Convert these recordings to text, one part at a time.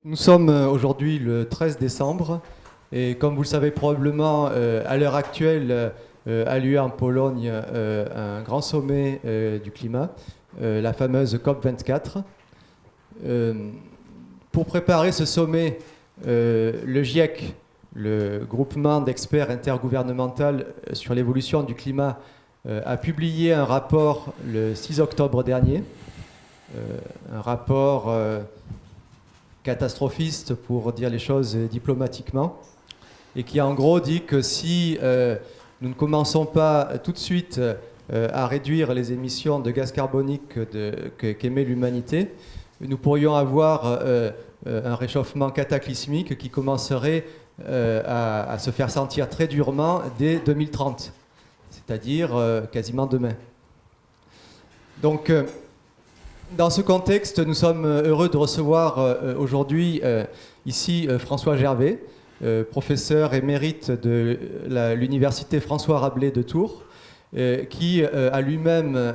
Nous sommes aujourd'hui le 13 décembre et comme vous le savez probablement, à l'heure actuelle a lieu en Pologne un grand sommet du climat, la fameuse COP24. Pour préparer ce sommet, le GIEC, le groupement d'experts intergouvernemental sur l'évolution du climat, a publié un rapport le 6 octobre dernier, un rapport catastrophiste pour dire les choses diplomatiquement, et qui en gros dit que si nous ne commençons pas tout de suite à réduire les émissions de gaz carbonique qu'émet l'humanité, nous pourrions avoir un réchauffement cataclysmique qui commencerait à se faire sentir très durement dès 2030, c'est-à-dire quasiment demain. Donc, dans ce contexte, nous sommes heureux de recevoir aujourd'hui ici François Gervais, professeur émérite de l'université François Rabelais de Tours, qui a lui-même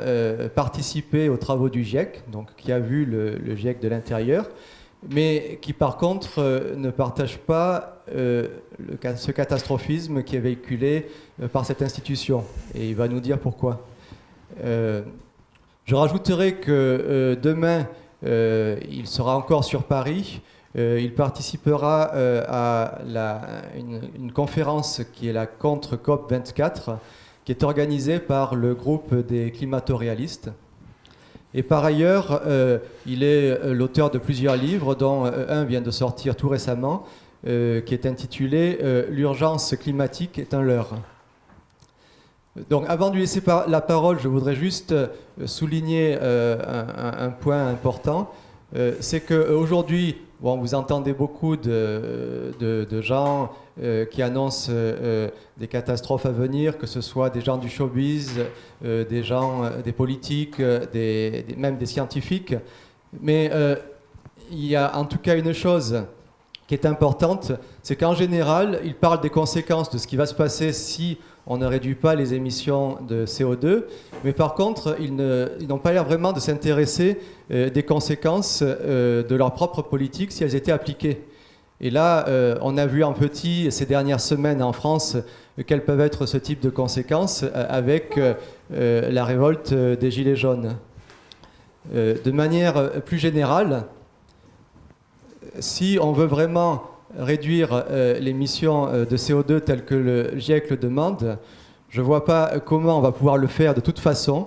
participé aux travaux du GIEC, donc qui a vu le GIEC de l'intérieur, mais qui par contre ne partage pas ce catastrophisme qui est véhiculé par cette institution. Et il va nous dire pourquoi. Je rajouterai que demain, il sera encore sur Paris. Il participera à une conférence qui est la contre COP24, qui est organisée par le groupe des climato-réalistes. Et par ailleurs, il est l'auteur de plusieurs livres, dont un vient de sortir tout récemment, qui est intitulé « L'urgence climatique est un leurre ». Donc, avant de lui laisser la parole, je voudrais juste souligner un point important. C'est qu'aujourd'hui, bon, vous entendez beaucoup de gens qui annoncent des catastrophes à venir, que ce soit des gens du showbiz, des gens, des politiques, même des scientifiques. Mais il y a en tout cas une chose qui est importante, c'est qu'en général, ils parlent des conséquences de ce qui va se passer si on ne réduit pas les émissions de CO2, mais par contre, ils n'ont pas l'air vraiment de s'intéresser des conséquences de leur propre politique si elles étaient appliquées. Et là, on a vu en petit ces dernières semaines en France quelles peuvent être ce type de conséquences avec la révolte des Gilets jaunes. De manière plus générale, si on veut vraiment réduire l'émission de CO2 telle que le GIEC le demande, je ne vois pas comment on va pouvoir le faire de toute façon,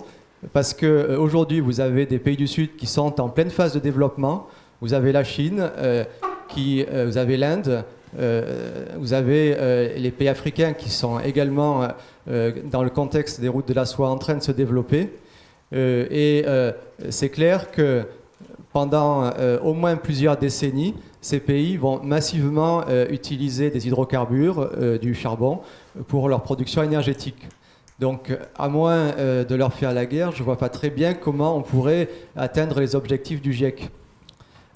parce qu'aujourd'hui, vous avez des pays du Sud qui sont en pleine phase de développement, vous avez la Chine, vous avez l'Inde, vous avez les pays africains qui sont également, dans le contexte des routes de la soie, en train de se développer. Et c'est clair que pendant au moins plusieurs décennies, ces pays vont massivement utiliser des hydrocarbures, du charbon, pour leur production énergétique. Donc, à moins de leur faire la guerre, je ne vois pas très bien comment on pourrait atteindre les objectifs du GIEC.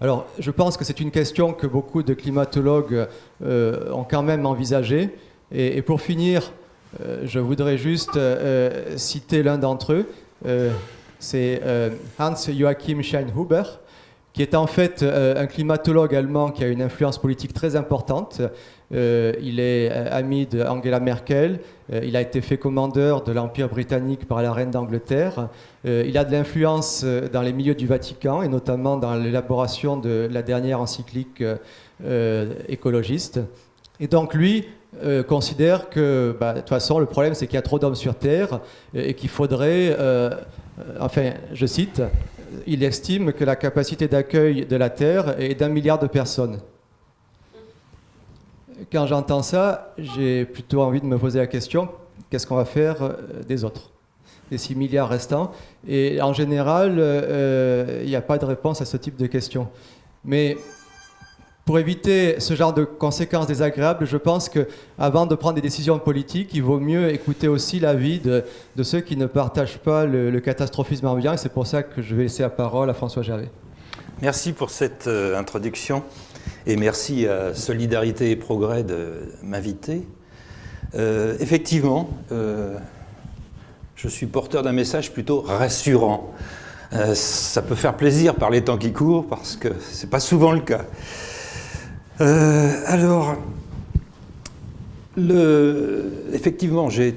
Alors, je pense que c'est une question que beaucoup de climatologues ont quand même envisagée. Et pour finir, je voudrais juste citer l'un d'entre eux. C'est Hans-Joachim Scheinhuber, qui est en fait un climatologue allemand qui a une influence politique très importante. Il est ami d'Angela Merkel, il a été fait commandeur de l'Empire britannique par la reine d'Angleterre, il a de l'influence dans les milieux du Vatican et notamment dans l'élaboration de la dernière encyclique écologiste. Et donc lui considère que, de toute façon, le problème c'est qu'il y a trop d'hommes sur Terre et qu'il faudrait, enfin, je cite, il estime que la capacité d'accueil de la Terre est d'1 milliard de personnes. Quand j'entends ça, j'ai plutôt envie de me poser la question, qu'est-ce qu'on va faire des autres, des 6 milliards restants? Et en général, il n'y a pas de réponse à ce type de questions. Mais pour éviter ce genre de conséquences désagréables, je pense qu'avant de prendre des décisions politiques, il vaut mieux écouter aussi l'avis de ceux qui ne partagent pas le catastrophisme ambiant. Et c'est pour ça que je vais laisser la parole à François Gervais. Merci pour cette introduction et merci à Solidarité et Progrès de m'inviter. Effectivement, je suis porteur d'un message plutôt rassurant. Ça peut faire plaisir par les temps qui courent parce que ce n'est pas souvent le cas. Alors, effectivement, j'ai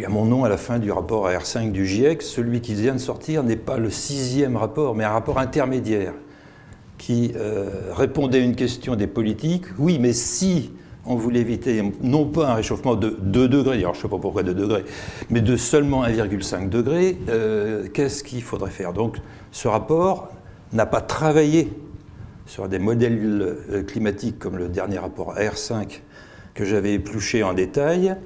mon nom à la fin du rapport AR5 du GIEC. Celui qui vient de sortir n'est pas le 6e rapport, mais un rapport intermédiaire qui répondait à une question des politiques. Oui, mais si on voulait éviter non pas un réchauffement de 2 degrés, alors je ne sais pas pourquoi 2 degrés, mais de seulement 1,5 degré, qu'est-ce qu'il faudrait faire? Donc ce rapport n'a pas travaillé sur des modèles climatiques comme le dernier rapport AR5 que j'avais épluché en détail.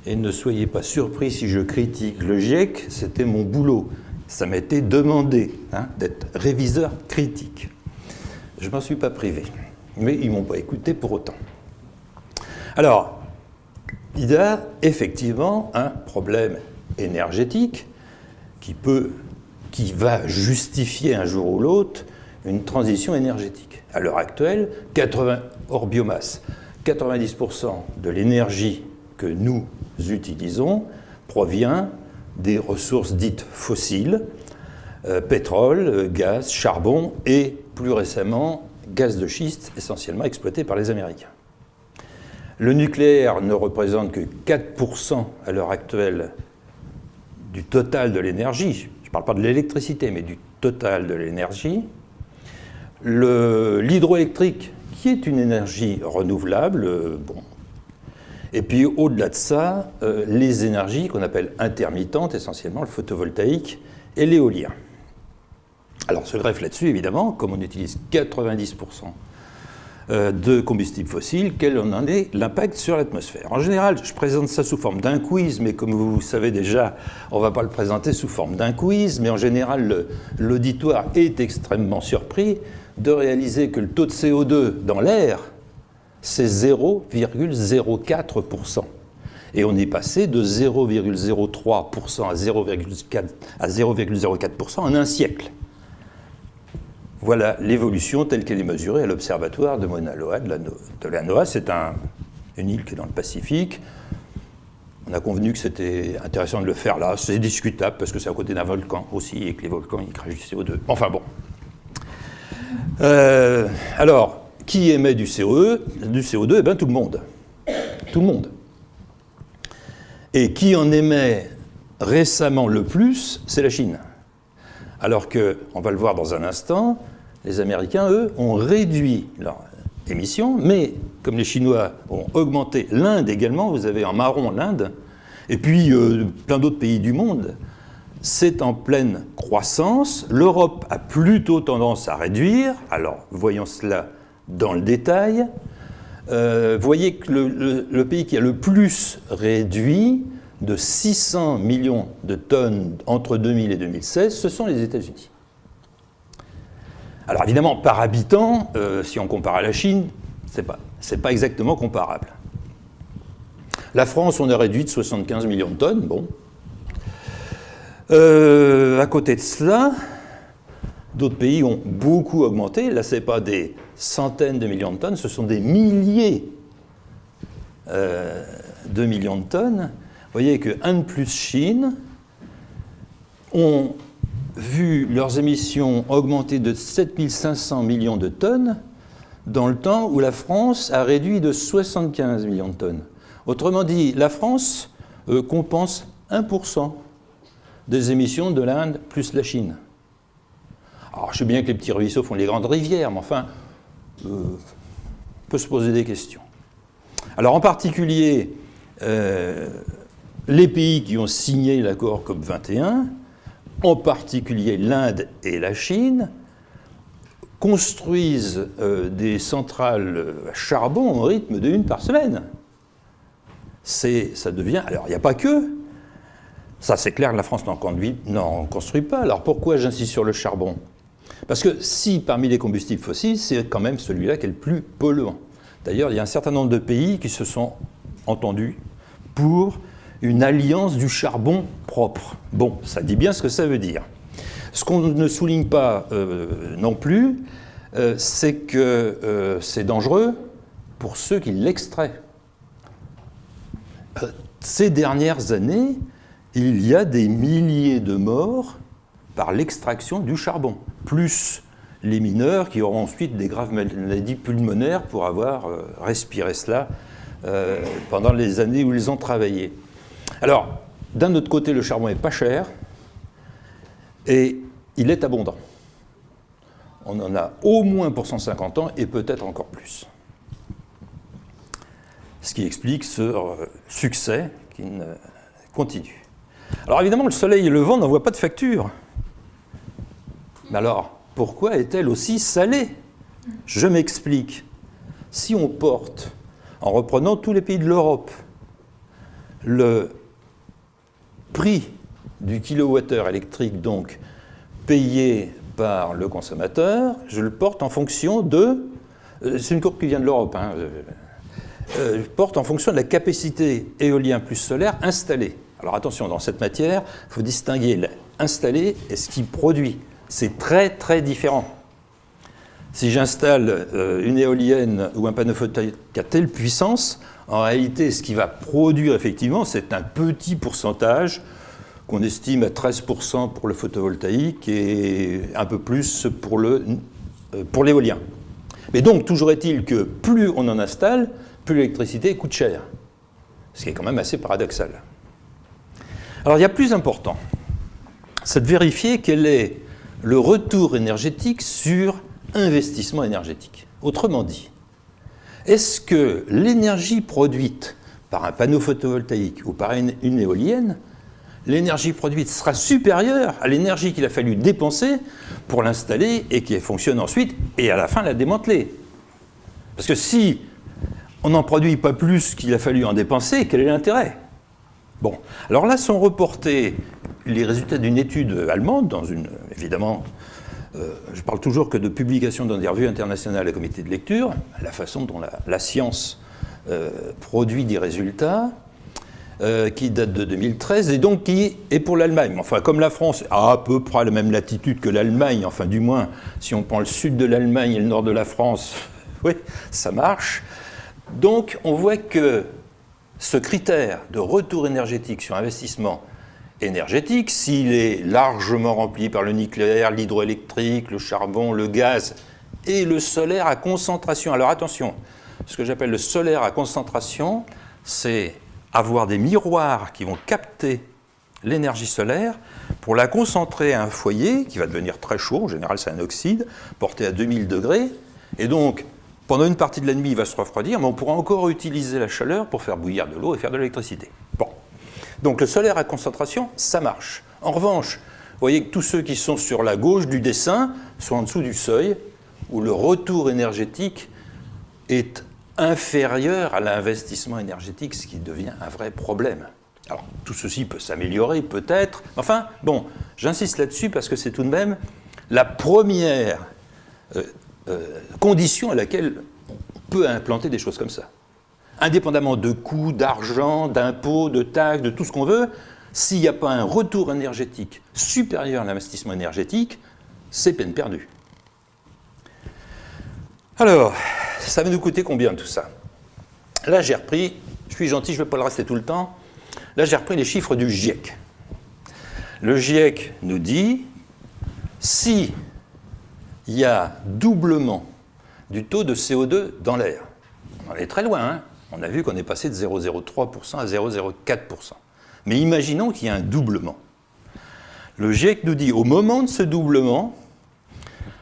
Et ne soyez pas surpris si je critique le GIEC, c'était mon boulot. Ça m'était demandé d'être réviseur critique. Je ne m'en suis pas privé, mais ils ne m'ont pas écouté pour autant. Alors, il y a effectivement un problème énergétique qui va justifier un jour ou l'autre une transition énergétique. À l'heure actuelle, hors biomasse, 90% de l'énergie que nous utilisons provient des ressources dites fossiles, pétrole, gaz, charbon et plus récemment gaz de schiste, essentiellement exploité par les Américains. Le nucléaire ne représente que 4% à l'heure actuelle du total de l'énergie. Je ne parle pas de l'électricité, mais du total de l'énergie. L'hydroélectrique, qui est une énergie renouvelable, bon. Et puis au-delà de ça, les énergies qu'on appelle intermittentes, essentiellement le photovoltaïque et l'éolien. Alors se greffe là-dessus, évidemment, comme on utilise 90% de combustibles fossiles, quel en est l'impact sur l'atmosphère? En général, je présente ça sous forme d'un quiz, mais comme vous savez déjà, on ne va pas le présenter sous forme d'un quiz, mais en général, l'auditoire est extrêmement surpris de réaliser que le taux de CO2 dans l'air, c'est 0,04%. Et on est passé de 0,03% à 0,04% en un siècle. Voilà l'évolution telle qu'elle est mesurée à l'observatoire de Mauna Loa, de la NOAA. C'est une île qui est dans le Pacifique. On a convenu que c'était intéressant de le faire là. C'est discutable parce que c'est à côté d'un volcan aussi et que les volcans, ils crachent du CO2. Enfin bon. Alors, qui émet du CO2? Eh bien, tout le monde. Tout le monde. Et qui en émet récemment le plus, c'est la Chine. Alors que, on va le voir dans un instant, les Américains, eux, ont réduit leur émission, mais comme les Chinois ont augmenté, l'Inde également, vous avez en marron l'Inde, et puis plein d'autres pays du monde, c'est en pleine croissance. L'Europe a plutôt tendance à réduire. Alors, voyons cela dans le détail. Voyez que le pays qui a le plus réduit, de 600 millions de tonnes entre 2000 et 2016, ce sont les États-Unis. Alors évidemment, par habitant, si on compare à la Chine, c'est pas exactement comparable. La France, on a réduit de 75 millions de tonnes, bon. À côté de cela, d'autres pays ont beaucoup augmenté. Là, ce n'est pas des centaines de millions de tonnes, ce sont des milliers de millions de tonnes. Vous voyez que Inde plus Chine ont vu leurs émissions augmenter de 7500 millions de tonnes dans le temps où la France a réduit de 75 millions de tonnes. Autrement dit, la France compense 1% des émissions de l'Inde plus la Chine. Alors, je sais bien que les petits ruisseaux font les grandes rivières, mais enfin, on peut se poser des questions. Alors, en particulier, les pays qui ont signé l'accord COP21, en particulier l'Inde et la Chine, construisent des centrales à charbon au rythme de 1 par semaine. Ça devient... Alors, il n'y a pas que... Ça, c'est clair que la France n'en construit pas. Alors, pourquoi j'insiste sur le charbon? Parce que si, parmi les combustibles fossiles, c'est quand même celui-là qui est le plus polluant. D'ailleurs, il y a un certain nombre de pays qui se sont entendus pour une alliance du charbon propre. Bon, ça dit bien ce que ça veut dire. Ce qu'on ne souligne pas non plus, c'est que c'est dangereux pour ceux qui l'extraient. Ces dernières années, il y a des milliers de morts par l'extraction du charbon, plus les mineurs qui auront ensuite des graves maladies pulmonaires pour avoir respiré cela pendant les années où ils ont travaillé. Alors, d'un autre côté, le charbon n'est pas cher et il est abondant. On en a au moins pour 150 ans et peut-être encore plus. Ce qui explique ce succès qui continue. Alors évidemment, le soleil et le vent n'envoient pas de facture. Mais alors, pourquoi est-elle aussi salée? Je m'explique. Si on porte, en reprenant tous les pays de l'Europe, le prix du kilowattheure électrique, donc payé par le consommateur, je le porte en fonction de... C'est une courbe qui vient de l'Europe, hein, je porte en fonction de la capacité éolien plus solaire installée. Alors attention, dans cette matière, il faut distinguer l'installé et ce qui produit. C'est très très différent. Si j'installe une éolienne ou un panneau photovoltaïque à telle puissance, en réalité, ce qui va produire effectivement, c'est un petit pourcentage qu'on estime à 13% pour le photovoltaïque et un peu plus pour l'éolien. Mais donc, toujours est-il que plus on en installe, plus l'électricité coûte cher. Ce qui est quand même assez paradoxal. Alors, il y a plus important, c'est de vérifier quel est le retour énergétique sur investissement énergétique. Autrement dit, est-ce que l'énergie produite par un panneau photovoltaïque ou par une éolienne, l'énergie produite sera supérieure à l'énergie qu'il a fallu dépenser pour l'installer et qui fonctionne ensuite et à la fin la démanteler? Parce que si on n'en produit pas plus qu'il a fallu en dépenser, quel est l'intérêt? Bon, alors là sont reportés les résultats d'une étude allemande, évidemment, je parle toujours que de publication dans des revues internationales à comité de lecture, la façon dont la science produit des résultats, qui date de 2013, et donc qui est pour l'Allemagne. Enfin, comme la France a à peu près la même latitude que l'Allemagne, enfin du moins, si on prend le sud de l'Allemagne et le nord de la France, oui, ça marche. Donc, on voit que ce critère de retour énergétique sur investissement énergétique, s'il est largement rempli par le nucléaire, l'hydroélectrique, le charbon, le gaz et le solaire à concentration. Alors attention, ce que j'appelle le solaire à concentration, c'est avoir des miroirs qui vont capter l'énergie solaire pour la concentrer à un foyer qui va devenir très chaud, en général c'est un oxyde, porté à 2000 degrés, et donc pendant une partie de la nuit il va se refroidir, mais on pourra encore utiliser la chaleur pour faire bouillir de l'eau et faire de l'électricité. Bon. Donc le solaire à concentration, ça marche. En revanche, vous voyez que tous ceux qui sont sur la gauche du dessin sont en dessous du seuil, où le retour énergétique est inférieur à l'investissement énergétique, ce qui devient un vrai problème. Alors, tout ceci peut s'améliorer, peut-être. Enfin, bon, j'insiste là-dessus parce que c'est tout de même la première condition à laquelle on peut implanter des choses comme ça. Indépendamment de coûts, d'argent, d'impôts, de taxes, de tout ce qu'on veut, s'il n'y a pas un retour énergétique supérieur à l'investissement énergétique, c'est peine perdue. Alors, ça va nous coûter combien tout ça? Là, j'ai repris, je suis gentil, je ne vais pas le rester tout le temps, là, j'ai repris les chiffres du GIEC. Le GIEC nous dit, si il y a doublement du taux de CO2 dans l'air, on en est très loin, hein? On a vu qu'on est passé de 0,03% à 0,04%. Mais imaginons qu'il y a un doublement. Le GIEC nous dit, au moment de ce doublement,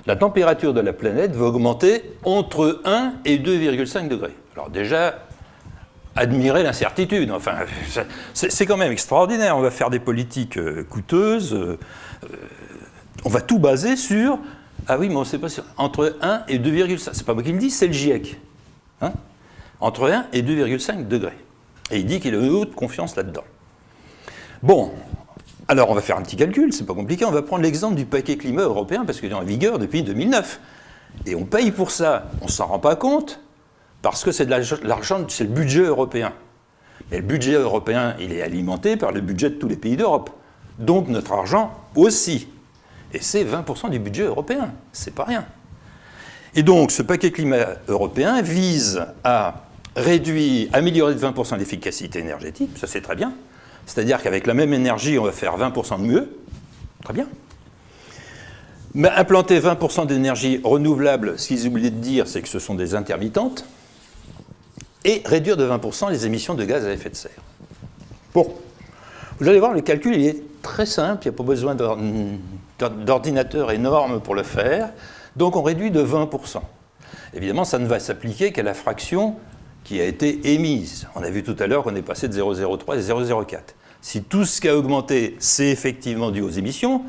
la température de la planète va augmenter entre 1 et 2,5 degrés. Alors déjà, admirez l'incertitude. Enfin, c'est quand même extraordinaire. On va faire des politiques coûteuses. On va tout baser sur... Ah oui, mais on ne sait pas... Entre 1 et 2,5. C'est pas moi qui le dis, c'est le GIEC. Hein? Entre 1 et 2,5 degrés. Et il dit qu'il a une haute confiance là-dedans. Bon, alors on va faire un petit calcul, c'est pas compliqué, on va prendre l'exemple du paquet climat européen, parce qu'il est en vigueur depuis 2009. Et on paye pour ça, on ne s'en rend pas compte, parce que c'est de l'argent, c'est le budget européen. Mais le budget européen, il est alimenté par le budget de tous les pays d'Europe. Donc notre argent aussi. Et c'est 20% du budget européen, c'est pas rien. Et donc ce paquet climat européen vise à améliorer de 20% l'efficacité énergétique, ça c'est très bien. C'est-à-dire qu'avec la même énergie, on va faire 20% de mieux, très bien. Mais implanter 20% d'énergie renouvelable, ce qu'ils oublient de dire, c'est que ce sont des intermittentes, et réduire de 20% les émissions de gaz à effet de serre. Bon, vous allez voir, le calcul il est très simple, il n'y a pas besoin d'ordinateur énorme pour le faire, donc on réduit de 20%. Évidemment, ça ne va s'appliquer qu'à la fraction qui a été émise. On a vu tout à l'heure qu'on est passé de 0,03 à 0,04. Si tout ce qui a augmenté, c'est effectivement dû aux émissions,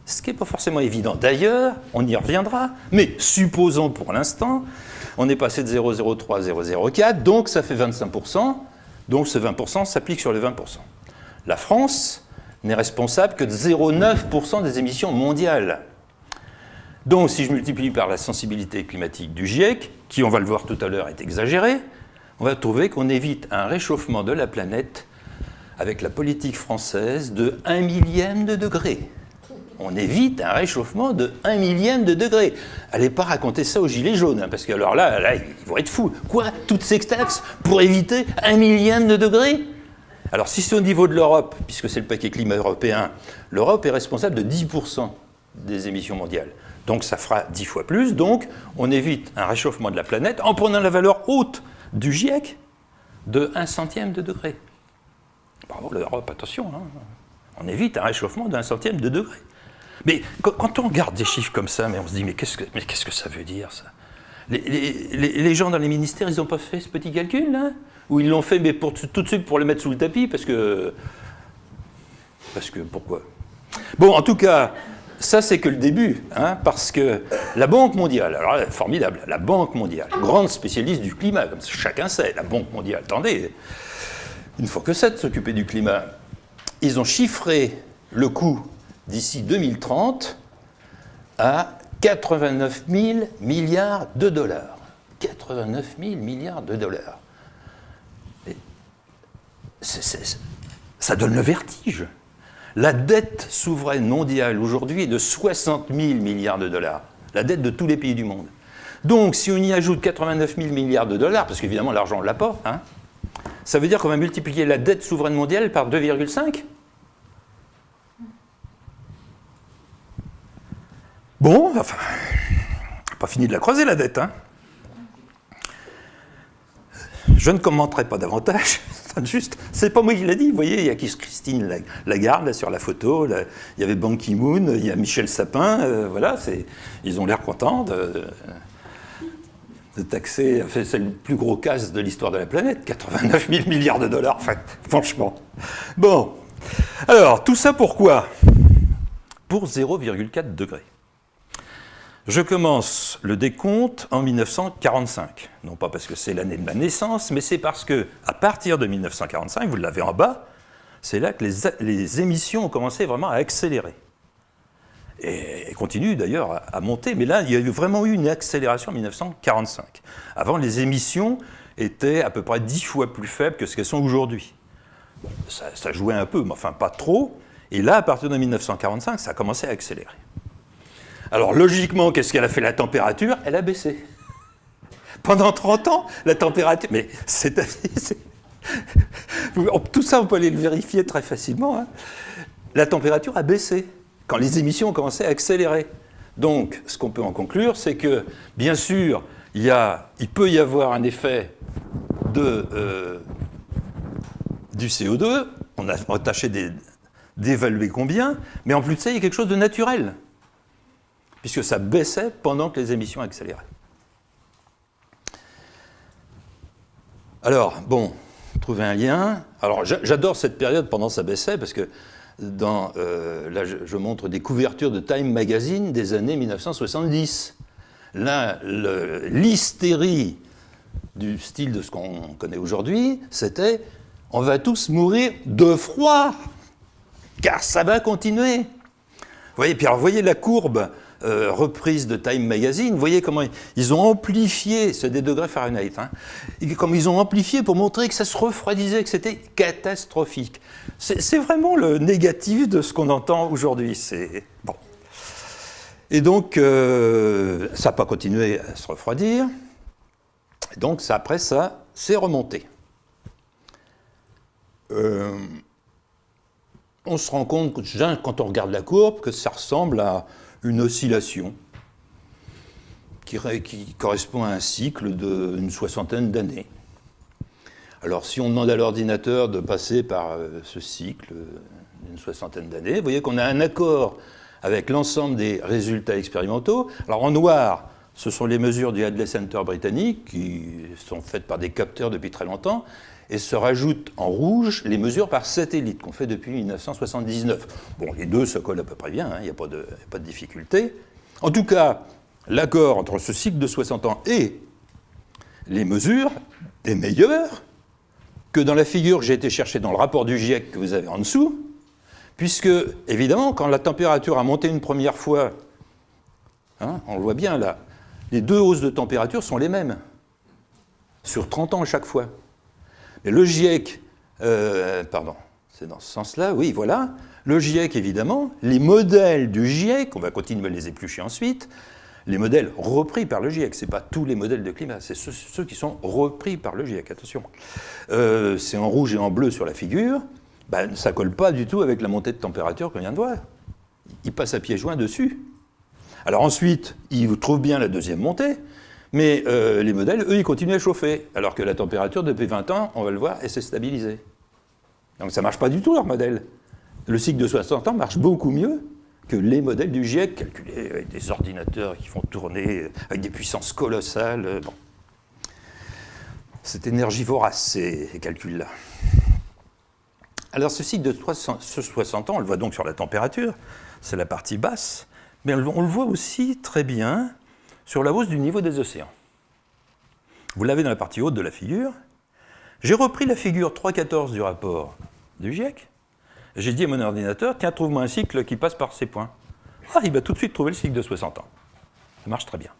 ce qui n'est pas forcément évident. D'ailleurs, on y reviendra, mais supposons pour l'instant, on est passé de 0,03 à 0,04, donc ça fait 25%, donc ce 20% s'applique sur les 20%. La France n'est responsable que de 0,9% des émissions mondiales. Donc, si je multiplie par la sensibilité climatique du GIEC, qui, on va le voir tout à l'heure, est exagérée, on va trouver qu'on évite un réchauffement de la planète avec la politique française de 1 millième de degré. On évite un réchauffement de 1 millième de degré. Allez pas raconter ça aux gilets jaunes, hein, parce que alors là, ils vont être fous. Quoi? Toutes ces taxes pour éviter 1 millième de degré? Alors, si c'est au niveau de l'Europe, puisque c'est le paquet climat européen, l'Europe est responsable de 10% des émissions mondiales. Donc ça fera 10 fois plus, donc on évite un réchauffement de la planète en prenant la valeur haute du GIEC de 1 centième de degré. Bravo l'Europe, attention, hein. On évite un réchauffement d'1 centième de degré. Mais quand on regarde des chiffres comme ça, mais on se dit, mais qu'est-ce que ça veut dire ça? Les gens dans les ministères, ils n'ont pas fait ce petit calcul, là? Ou ils l'ont fait, mais tout de suite pour le mettre sous le tapis, parce que pourquoi? Bon, en tout cas, ça, c'est que le début, hein, parce que la Banque mondiale, alors là, formidable, la Banque mondiale, grande spécialiste du climat, comme chacun sait, la Banque mondiale, attendez, il ne faut que ça de s'occuper du climat. Ils ont chiffré le coût d'ici 2030 à 89 000 milliards de dollars. 89 000 milliards de dollars. Et ça donne le vertige. La dette souveraine mondiale aujourd'hui est de 60 000 milliards de dollars. La dette de tous les pays du monde. Donc, si on y ajoute 89 000 milliards de dollars, parce qu'évidemment l'argent on ne l'a pas, hein, ça veut dire qu'on va multiplier la dette souveraine mondiale par 2,5. Bon, enfin, pas fini de la creuser la dette, hein. Je ne commenterai pas davantage, juste, c'est pas moi qui l'ai dit, vous voyez, il y a Christine Lagarde là, sur la photo, là, il y avait Ban Ki-moon, il y a Michel Sapin, voilà, ils ont l'air contents de taxer, enfin, c'est le plus gros casse de l'histoire de la planète, 89 000 milliards de dollars, enfin, franchement. Bon, alors, tout ça pourquoi? Pour 0,4 degrés. Je commence le décompte en 1945. Non pas parce que c'est l'année de ma naissance, mais c'est parce que, à partir de 1945, vous l'avez en bas, c'est là que les émissions ont commencé vraiment à accélérer. Et continuent d'ailleurs à monter, mais là, il y a vraiment eu une accélération en 1945. Avant, les émissions étaient à peu près 10 fois plus faibles que ce qu'elles sont aujourd'hui. Bon, ça jouait un peu, mais enfin pas trop. Et là, à partir de 1945, ça a commencé à accélérer. Alors, logiquement, qu'est-ce qu'elle a fait la température? Elle a baissé. Pendant 30 ans, la température... Mais tout ça, on peut aller le vérifier très facilement. Hein. La température a baissé quand les émissions ont commencé à accélérer. Donc, ce qu'on peut en conclure, c'est que, bien sûr, il peut y avoir un effet du CO2. On a tâché d'évaluer combien, mais en plus de ça, il y a quelque chose de naturel, puisque ça baissait pendant que les émissions accéléraient. Alors, bon, trouver un lien. Alors, j'adore cette période pendant que ça baissait, parce que là, je montre des couvertures de Time Magazine des années 1970. Là, l'hystérie du style de ce qu'on connaît aujourd'hui, c'était « on va tous mourir de froid, car ça va continuer ». Vous voyez, puis alors, vous voyez la courbe reprise de Time Magazine, vous voyez comment ils ont amplifié, c'est des degrés Fahrenheit, hein, comme ils ont amplifié pour montrer que ça se refroidissait, que c'était catastrophique. C'est vraiment le négatif de ce qu'on entend aujourd'hui. Bon. Et donc, ça n'a pas continué à se refroidir, donc après ça, c'est remonté. On se rend compte, quand on regarde la courbe, que ça ressemble à une oscillation qui correspond à un cycle d'une soixantaine d'années. Alors, si on demande à l'ordinateur de passer par ce cycle d'une soixantaine d'années, vous voyez qu'on a un accord avec l'ensemble des résultats expérimentaux. Alors, en noir, ce sont les mesures du Hadley Center britannique qui sont faites par des capteurs depuis très longtemps, et se rajoutent en rouge les mesures par satellite qu'on fait depuis 1979. Bon, les deux se collent à peu près bien, il n'y a pas de difficulté. En tout cas, l'accord entre ce cycle de 60 ans et les mesures est meilleur que dans la figure que j'ai été chercher dans le rapport du GIEC que vous avez en dessous, puisque, évidemment, quand la température a monté une première fois, on le voit bien là, les deux hausses de température sont les mêmes, sur 30 ans à chaque fois. Mais le GIEC, c'est dans ce sens-là, oui, voilà, le GIEC, évidemment, les modèles du GIEC, on va continuer à les éplucher ensuite, les modèles repris par le GIEC, ce n'est pas tous les modèles de climat, c'est ceux qui sont repris par le GIEC, attention. C'est en rouge et en bleu sur la figure, ça ne colle pas du tout avec la montée de température qu'on vient de voir. Ils passent à pieds joints dessus. Alors ensuite, ils trouvent bien la deuxième montée, mais les modèles, eux, ils continuent à chauffer, alors que la température, depuis 20 ans, on va le voir, elle s'est stabilisée. Donc ça ne marche pas du tout, leur modèle. Le cycle de 60 ans marche beaucoup mieux que les modèles du GIEC, calculés avec des ordinateurs qui font tourner avec des puissances colossales. Bon. C'est énergivore, ces calculs-là. Alors ce cycle de 60 ans, on le voit donc sur la température, c'est la partie basse, mais on le voit aussi très bien sur la hausse du niveau des océans. Vous l'avez dans la partie haute de la figure. J'ai repris la figure 3.14 du rapport du GIEC. J'ai dit à mon ordinateur, tiens, trouve-moi un cycle qui passe par ces points. Ah, il va tout de suite trouver le cycle de 60 ans. Ça marche très bien.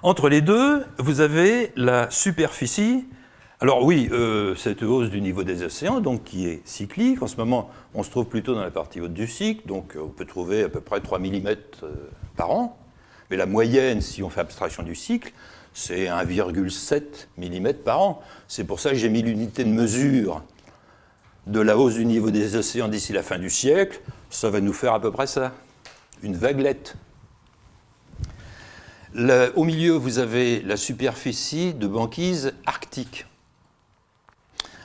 Entre les deux, vous avez la superficie. Alors oui, cette hausse du niveau des océans, donc qui est cyclique. En ce moment, on se trouve plutôt dans la partie haute du cycle, donc on peut trouver à peu près 3 mm par an. Mais la moyenne, si on fait abstraction du cycle, c'est 1,7 mm par an. C'est pour ça que j'ai mis l'unité de mesure de la hausse du niveau des océans d'ici la fin du siècle. Ça va nous faire à peu près ça, une vaguelette. Au milieu, vous avez la superficie de banquise arctique.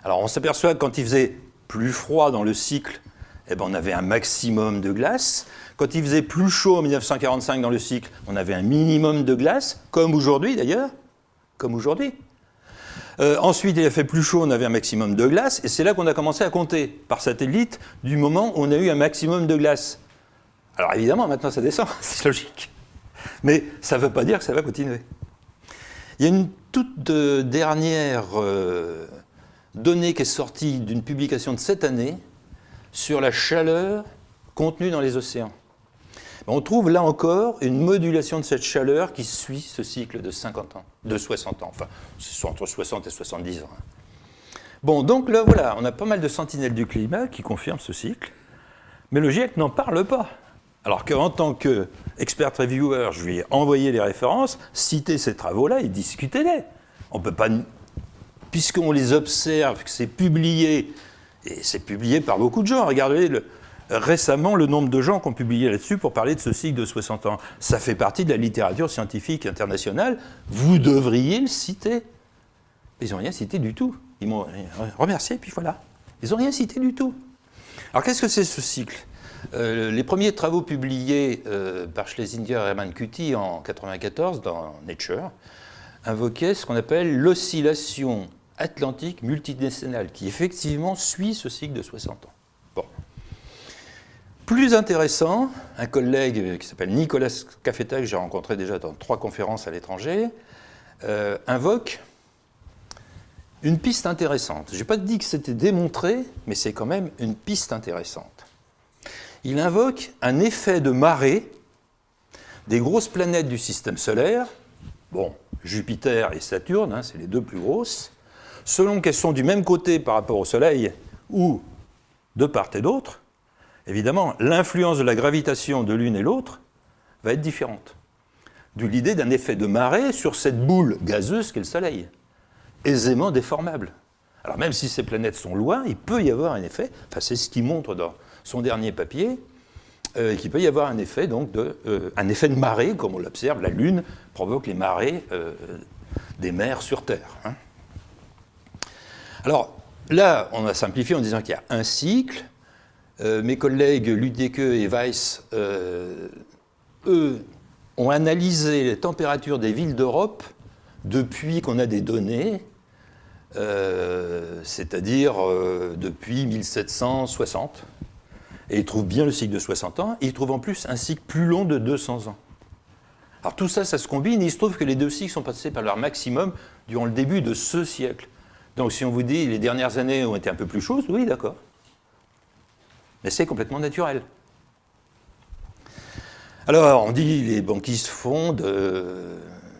Alors, on s'aperçoit que quand il faisait plus froid dans le cycle, on avait un maximum de glace. Quand il faisait plus chaud en 1945 dans le cycle, on avait un minimum de glace, comme aujourd'hui d'ailleurs, comme aujourd'hui. Ensuite, il a fait plus chaud, on avait un maximum de glace, et c'est là qu'on a commencé à compter par satellite du moment où on a eu un maximum de glace. Alors évidemment, maintenant ça descend, c'est logique. Mais ça ne veut pas dire que ça va continuer. Il y a une toute dernière donnée qui est sortie d'une publication de cette année sur la chaleur contenue dans les océans. On trouve là encore une modulation de cette chaleur qui suit ce cycle de 50 ans, de 60 ans, enfin, c'est entre 60 et 70 ans. Bon, donc là, voilà, on a pas mal de sentinelles du climat qui confirment ce cycle, mais le GIEC n'en parle pas. Alors qu'en tant qu'expert reviewer, je lui ai envoyé les références, cité ces travaux-là et discutez-les. On ne peut pas, puisqu'on les observe, que c'est publié, et c'est publié par beaucoup de gens, regardez récemment le nombre de gens qui ont publié là-dessus pour parler de ce cycle de 60 ans. Ça fait partie de la littérature scientifique internationale. Vous devriez le citer. Ils n'ont rien cité du tout. Ils m'ont remercié, et puis voilà. Ils n'ont rien cité du tout. Alors qu'est-ce que c'est ce cycle ? Les premiers travaux publiés par Schlesinger et Hermann Küti en 1994 dans Nature invoquaient ce qu'on appelle l'oscillation atlantique multidécennale, qui effectivement suit ce cycle de 60 ans. Bon. Plus intéressant, un collègue qui s'appelle Nicolas Cafetta, que j'ai rencontré déjà dans 3 conférences à l'étranger, invoque une piste intéressante. Je n'ai pas dit que c'était démontré, mais c'est quand même une piste intéressante. Il invoque un effet de marée des grosses planètes du système solaire, bon, Jupiter et Saturne, c'est les deux plus grosses, selon qu'elles sont du même côté par rapport au Soleil ou de part et d'autre. Évidemment, l'influence de la gravitation de l'une et l'autre va être différente. D'où l'idée d'un effet de marée sur cette boule gazeuse qu'est le Soleil, aisément déformable. Alors même si ces planètes sont loin, il peut y avoir un effet, enfin c'est ce qu'il montre dans son dernier papier, qu'il peut y avoir un effet, donc, un effet de marée, comme on l'observe, la Lune provoque les marées des mers sur Terre. Hein. Alors, là, on a simplifié en disant qu'il y a un cycle. Mes collègues Lüdecke et Weiss, eux, ont analysé les températures des villes d'Europe depuis qu'on a des données, c'est-à-dire depuis 1760. Et ils trouvent bien le cycle de 60 ans, et ils trouvent en plus un cycle plus long de 200 ans. Alors tout ça, ça se combine, et il se trouve que les deux cycles sont passés par leur maximum durant le début de ce siècle. Donc si on vous dit les dernières années ont été un peu plus chaudes, oui, d'accord. Mais c'est complètement naturel. Alors, on dit les banquises fondent.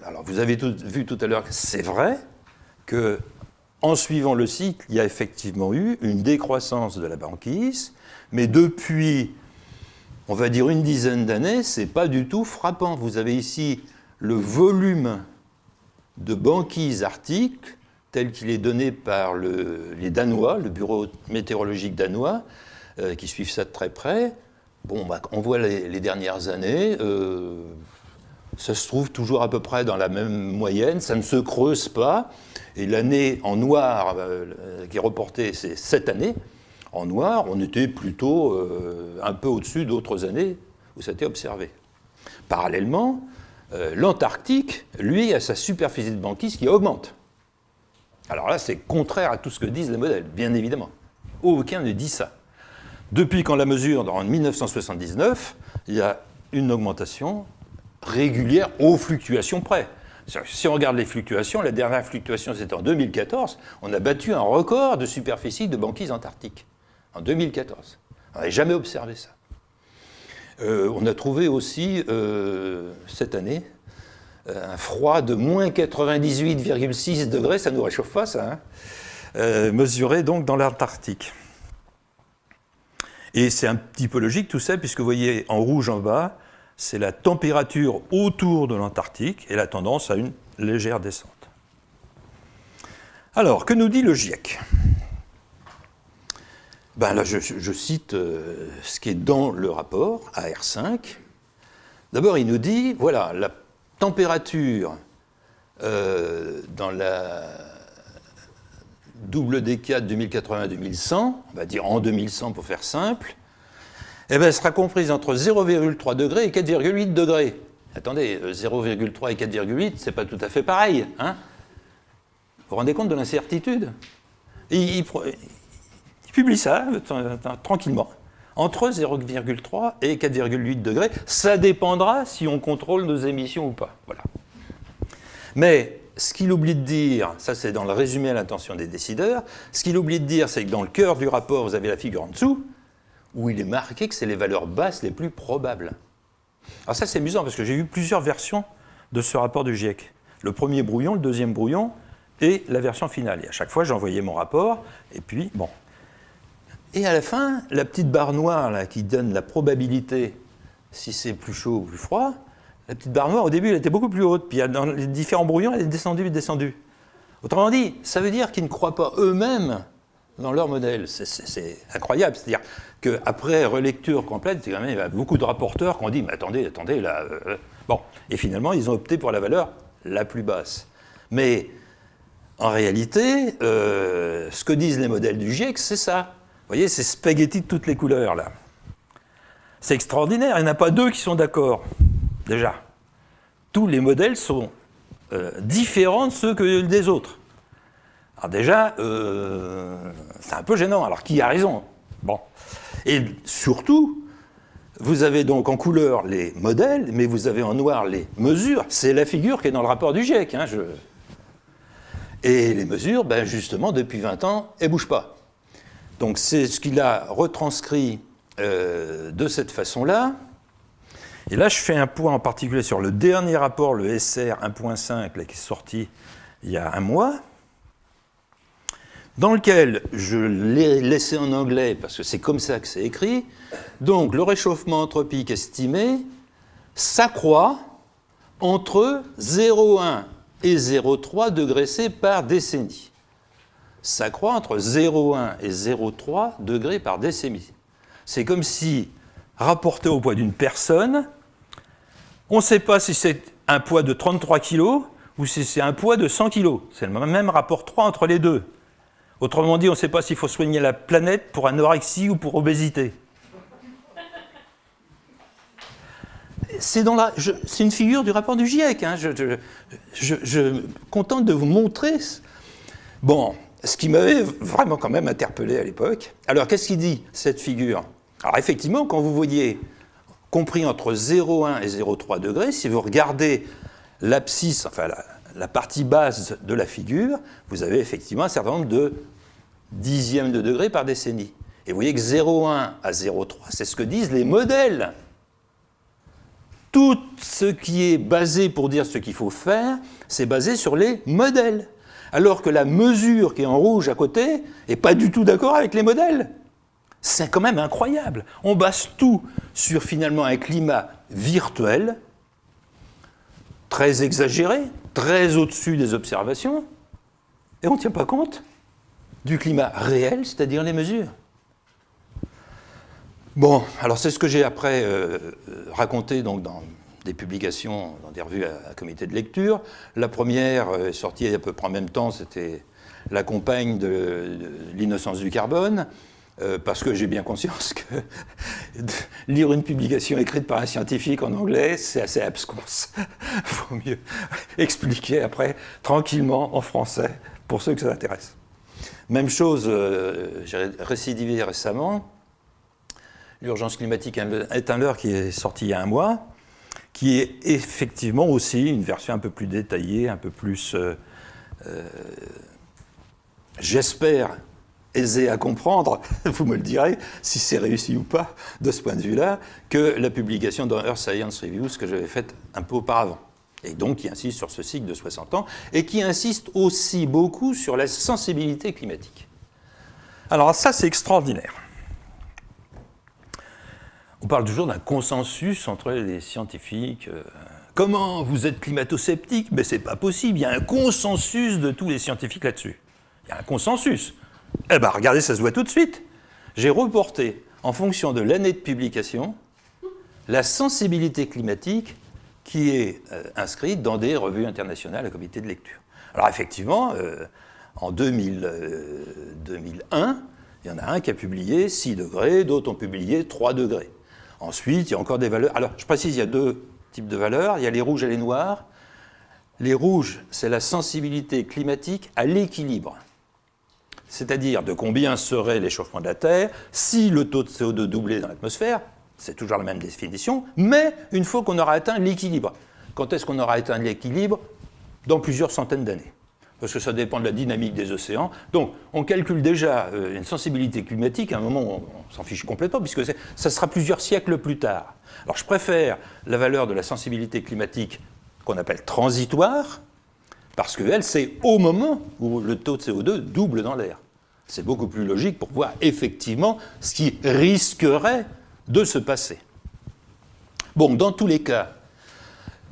Alors, vous avez vu tout à l'heure que c'est vrai qu'en suivant le cycle, il y a effectivement eu une décroissance de la banquise, mais depuis, on va dire, une dizaine d'années, ce n'est pas du tout frappant. Vous avez ici le volume de banquise arctique tel qu'il est donné par les Danois, le bureau météorologique danois, qui suivent ça de très près. Bon, bah, on voit les dernières années, ça se trouve toujours à peu près dans la même moyenne, ça ne se creuse pas, et l'année en noir qui est reportée, c'est cette année, en noir, on était plutôt un peu au-dessus d'autres années où ça a été observé. Parallèlement, l'Antarctique, lui, a sa superficie de banquise qui augmente. Alors là, c'est contraire à tout ce que disent les modèles, bien évidemment. Aucun ne dit ça. Depuis qu'on la mesure en 1979, il y a une augmentation régulière aux fluctuations près. Si on regarde les fluctuations, la dernière fluctuation c'était en 2014, on a battu un record de superficie de banquise antarctique. En 2014. On n'avait jamais observé ça. On a trouvé aussi, cette année, un froid de moins 98,6 degrés, ça ne nous réchauffe pas ça, hein, mesuré donc dans l'Antarctique. Et c'est un petit peu logique tout ça, puisque vous voyez en rouge en bas, c'est la température autour de l'Antarctique et la tendance à une légère descente. Alors, que nous dit le GIEC ? Ben là, je cite ce qui est dans le rapport, AR5. D'abord, il nous dit, voilà, la température dans la double décade 2080-2100, on va dire en 2100 pour faire simple, eh bien, elle sera comprise entre 0,3 degrés et 4,8 degrés. Attendez, 0,3 et 4,8, c'est pas tout à fait pareil. Hein, vous vous rendez compte de l'incertitude ? Il publie ça tranquillement. Entre 0,3 et 4,8 degrés, ça dépendra si on contrôle nos émissions ou pas. Voilà. Mais ce qu'il oublie de dire, ça c'est dans le résumé à l'intention des décideurs, ce qu'il oublie de dire, c'est que dans le cœur du rapport, vous avez la figure en dessous, où il est marqué que c'est les valeurs basses les plus probables. Alors ça c'est amusant, parce que j'ai eu plusieurs versions de ce rapport du GIEC. Le premier brouillon, le deuxième brouillon, et la version finale. Et à chaque fois, j'envoyais mon rapport, et puis, bon. Et à la fin, la petite barre noire là, qui donne la probabilité, si c'est plus chaud ou plus froid, la petite barre noire, au début, elle était beaucoup plus haute, puis dans les différents brouillons, elle est descendue. Autrement dit, ça veut dire qu'ils ne croient pas eux-mêmes dans leur modèle. C'est incroyable. C'est-à-dire qu'après relecture complète, quand même, il y a beaucoup de rapporteurs qui ont dit « mais attendez, là... Bon, et finalement, ils ont opté pour la valeur la plus basse. Mais en réalité, ce que disent les modèles du GIEC, c'est ça. Vous voyez, c'est spaghetti de toutes les couleurs, là. C'est extraordinaire, il n'y en a pas deux qui sont d'accord, déjà. Tous les modèles sont différents de ceux des autres. Alors déjà, c'est un peu gênant. Alors, qui a raison ? Bon. Et surtout, vous avez donc en couleur les modèles, mais vous avez en noir les mesures. C'est la figure qui est dans le rapport du GIEC. Hein, Et les mesures, ben justement, depuis 20 ans, elles ne bougent pas. Donc c'est ce qu'il a retranscrit de cette façon-là. Et là, je fais un point en particulier sur le dernier rapport, le SR 1.5, qui est sorti il y a un mois, dans lequel je l'ai laissé en anglais, parce que c'est comme ça que c'est écrit. Donc, le réchauffement anthropique estimé s'accroît entre 0,1 et 0,3 degrés C par décennie. S'accroît entre 0,1 et 0,3 degrés par décennie. C'est comme si, rapporté au poids d'une personne. On ne sait pas si c'est un poids de 33 kg ou si c'est un poids de 100 kg. C'est le même rapport 3 entre les deux. Autrement dit, on ne sait pas s'il faut soigner la planète pour anorexie ou pour obésité. C'est une figure du rapport du GIEC. Hein. Je contente de vous montrer. Bon, ce qui m'avait vraiment quand même interpellé à l'époque. Alors, qu'est-ce qu'il dit, cette figure? Alors, effectivement, quand vous voyez compris entre 0,1 et 0,3 degrés, si vous regardez l'abscisse, enfin la partie basse de la figure, vous avez effectivement un certain nombre de dixièmes de degré par décennie. Et vous voyez que 0,1 à 0,3, c'est ce que disent les modèles. Tout ce qui est basé pour dire ce qu'il faut faire, c'est basé sur les modèles. Alors que la mesure qui est en rouge à côté n'est pas du tout d'accord avec les modèles. C'est quand même incroyable. On base tout sur finalement un climat virtuel, très exagéré, très au-dessus des observations, et on ne tient pas compte du climat réel, c'est-à-dire les mesures. Bon, alors c'est ce que j'ai après raconté donc, dans des publications, dans des revues à comité de lecture. La première est sortie à peu près en même temps, c'était La compagne de l'innocence du carbone, parce que j'ai bien conscience que lire une publication écrite par un scientifique en anglais, c'est assez absconce. Il vaut mieux expliquer après, tranquillement, en français, pour ceux que ça intéresse. Même chose, j'ai récidivé récemment, L'urgence climatique est un leurre qui est sorti il y a un mois, qui est effectivement aussi une version un peu plus détaillée, un peu plus, j'espère, aisée à comprendre, vous me le direz, si c'est réussi ou pas, de ce point de vue-là, que la publication dans Earth Science Reviews que j'avais faite un peu auparavant. Et donc qui insiste sur ce cycle de 60 ans, et qui insiste aussi beaucoup sur la sensibilité climatique. Alors ça, c'est extraordinaire. On parle toujours d'un consensus entre les scientifiques. Comment vous êtes climato-sceptique? Mais c'est pas possible, il y a un consensus de tous les scientifiques là-dessus. Il y a un consensus. Eh bien, regardez, ça se voit tout de suite. J'ai reporté, en fonction de l'année de publication, la sensibilité climatique qui est inscrite dans des revues internationales à comité de lecture. Alors effectivement, en 2001, il y en a un qui a publié 6 degrés, d'autres ont publié 3 degrés. Ensuite, il y a encore des valeurs. Alors, je précise, il y a 2 types de valeurs. Il y a les rouges et les noirs. Les rouges, c'est la sensibilité climatique à l'équilibre. C'est-à-dire de combien serait l'échauffement de la Terre si le taux de CO2 doublait dans l'atmosphère. C'est toujours la même définition, mais une fois qu'on aura atteint l'équilibre. Quand est-ce qu'on aura atteint l'équilibre? Dans plusieurs centaines d'années. Parce que ça dépend de la dynamique des océans. Donc, on calcule déjà une sensibilité climatique, à un moment, on s'en fiche complètement, puisque ça sera plusieurs siècles plus tard. Alors, je préfère la valeur de la sensibilité climatique qu'on appelle transitoire, parce qu'elle, c'est au moment où le taux de CO2 double dans l'air. C'est beaucoup plus logique pour voir effectivement ce qui risquerait de se passer. Bon, dans tous les cas,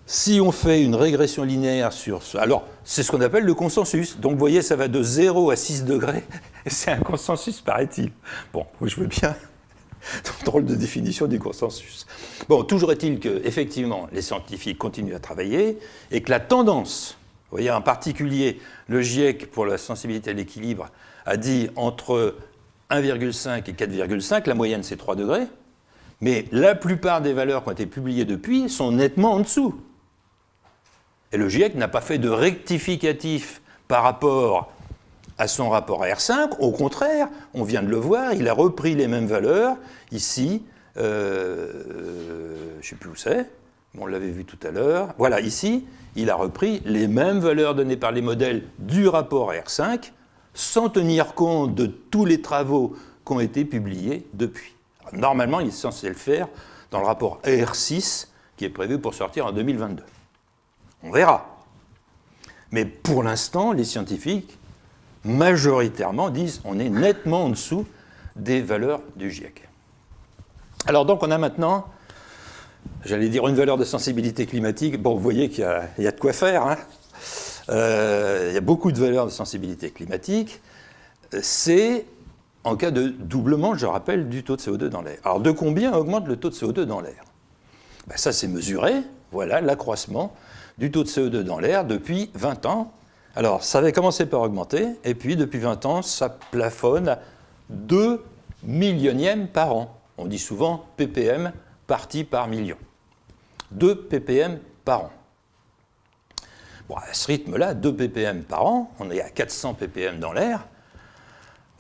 si on fait une régression linéaire sur ce... Alors, c'est ce qu'on appelle le consensus. Donc, vous voyez, ça va de 0 à 6 degrés. Et c'est un consensus, paraît-il. Bon, je veux bien. Drôle de définition du consensus. Bon, toujours est-il que, effectivement, les scientifiques continuent à travailler et que la tendance, vous voyez, en particulier, le GIEC, pour la sensibilité à l'équilibre, a dit entre 1,5 et 4,5, la moyenne, c'est 3 degrés. Mais la plupart des valeurs qui ont été publiées depuis sont nettement en dessous. Et le GIEC n'a pas fait de rectificatif par rapport à son rapport à R5. Au contraire, on vient de le voir, il a repris les mêmes valeurs. Ici, je ne sais plus où c'est, on l'avait vu tout à l'heure. Voilà, ici, il a repris les mêmes valeurs données par les modèles du rapport à R5, sans tenir compte de tous les travaux qui ont été publiés depuis. Alors, normalement, il est censé le faire dans le rapport R6, qui est prévu pour sortir en 2022. On verra. Mais pour l'instant, les scientifiques, majoritairement, disent qu'on est nettement en dessous des valeurs du GIEC. Alors donc, on a maintenant, j'allais dire, une valeur de sensibilité climatique. Bon, vous voyez qu'il y a de quoi faire, hein. Il y a beaucoup de valeurs de sensibilité climatique. C'est en cas de doublement, je rappelle, du taux de CO2 dans l'air. Alors, de combien augmente le taux de CO2 dans l'air? Ben, ça, c'est mesuré. Voilà l'accroissement du taux de CO2 dans l'air depuis 20 ans. Alors, ça avait commencé par augmenter, et puis depuis 20 ans, ça plafonne à 2 millionièmes par an. On dit souvent ppm, partie par million. 2 ppm par an. Bon, à ce rythme-là, 2 ppm par an, on est à 400 ppm dans l'air,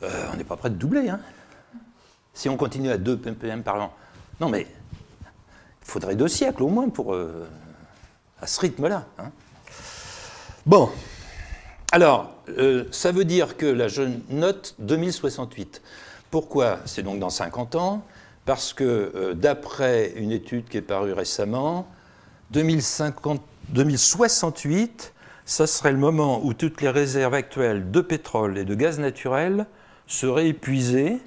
on n'est pas prêt de doubler. Hein. Si on continue à 2 ppm par an, non mais il faudrait 2 siècles au moins pour à ce rythme-là. Hein. Bon, alors, ça veut dire que là, je note 2068. Pourquoi? C'est donc dans 50 ans, parce que d'après une étude qui est parue récemment, 2068, ça serait le moment où toutes les réserves actuelles de pétrole et de gaz naturel seraient épuisées,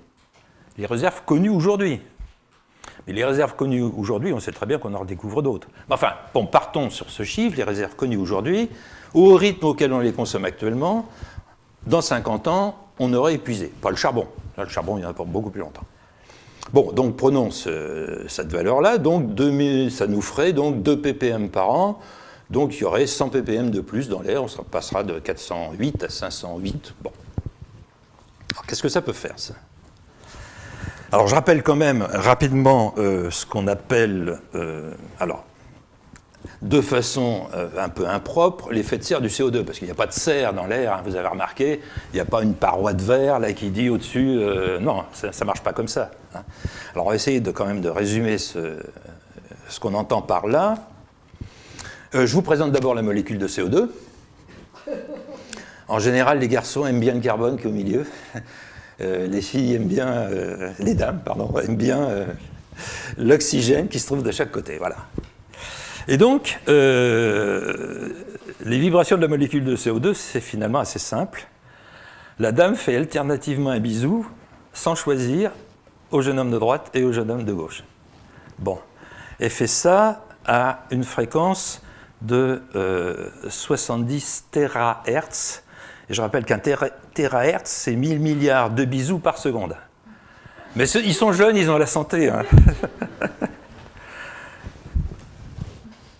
les réserves connues aujourd'hui. Mais les réserves connues aujourd'hui, on sait très bien qu'on en redécouvre d'autres. Enfin, bon, partons sur ce chiffre, les réserves connues aujourd'hui, au rythme auquel on les consomme actuellement, dans 50 ans, on aurait épuisé. Pas le charbon. Là, le charbon, il y en a pour beaucoup plus longtemps. Bon, donc prenons cette valeur-là, donc ça nous ferait donc 2 ppm par an, donc il y aurait 100 ppm de plus dans l'air, on passera de 408 à 508. Bon. Alors, qu'est-ce que ça peut faire, ça? Alors, je rappelle quand même rapidement ce qu'on appelle, de façon un peu impropre, l'effet de serre du CO2, parce qu'il n'y a pas de serre dans l'air, hein, vous avez remarqué, il n'y a pas une paroi de verre là, qui dit au-dessus, non, ça ne marche pas comme ça. Hein. Alors, on va essayer quand même de résumer ce qu'on entend par là. Je vous présente d'abord la molécule de CO2. En général, les garçons aiment bien le carbone qui est au milieu. Les filles aiment bien, les dames, pardon, aiment bien l'oxygène qui se trouve de chaque côté. Voilà. Et donc, les vibrations de la molécule de CO2, c'est finalement assez simple. La dame fait alternativement un bisou, sans choisir, au jeune homme de droite et au jeune homme de gauche. Bon. Elle fait ça à une fréquence de 70 THz. Et je rappelle qu'un THz, c'est 1000 milliards de bisous par seconde. Mais ils sont jeunes, ils ont la santé. Hein.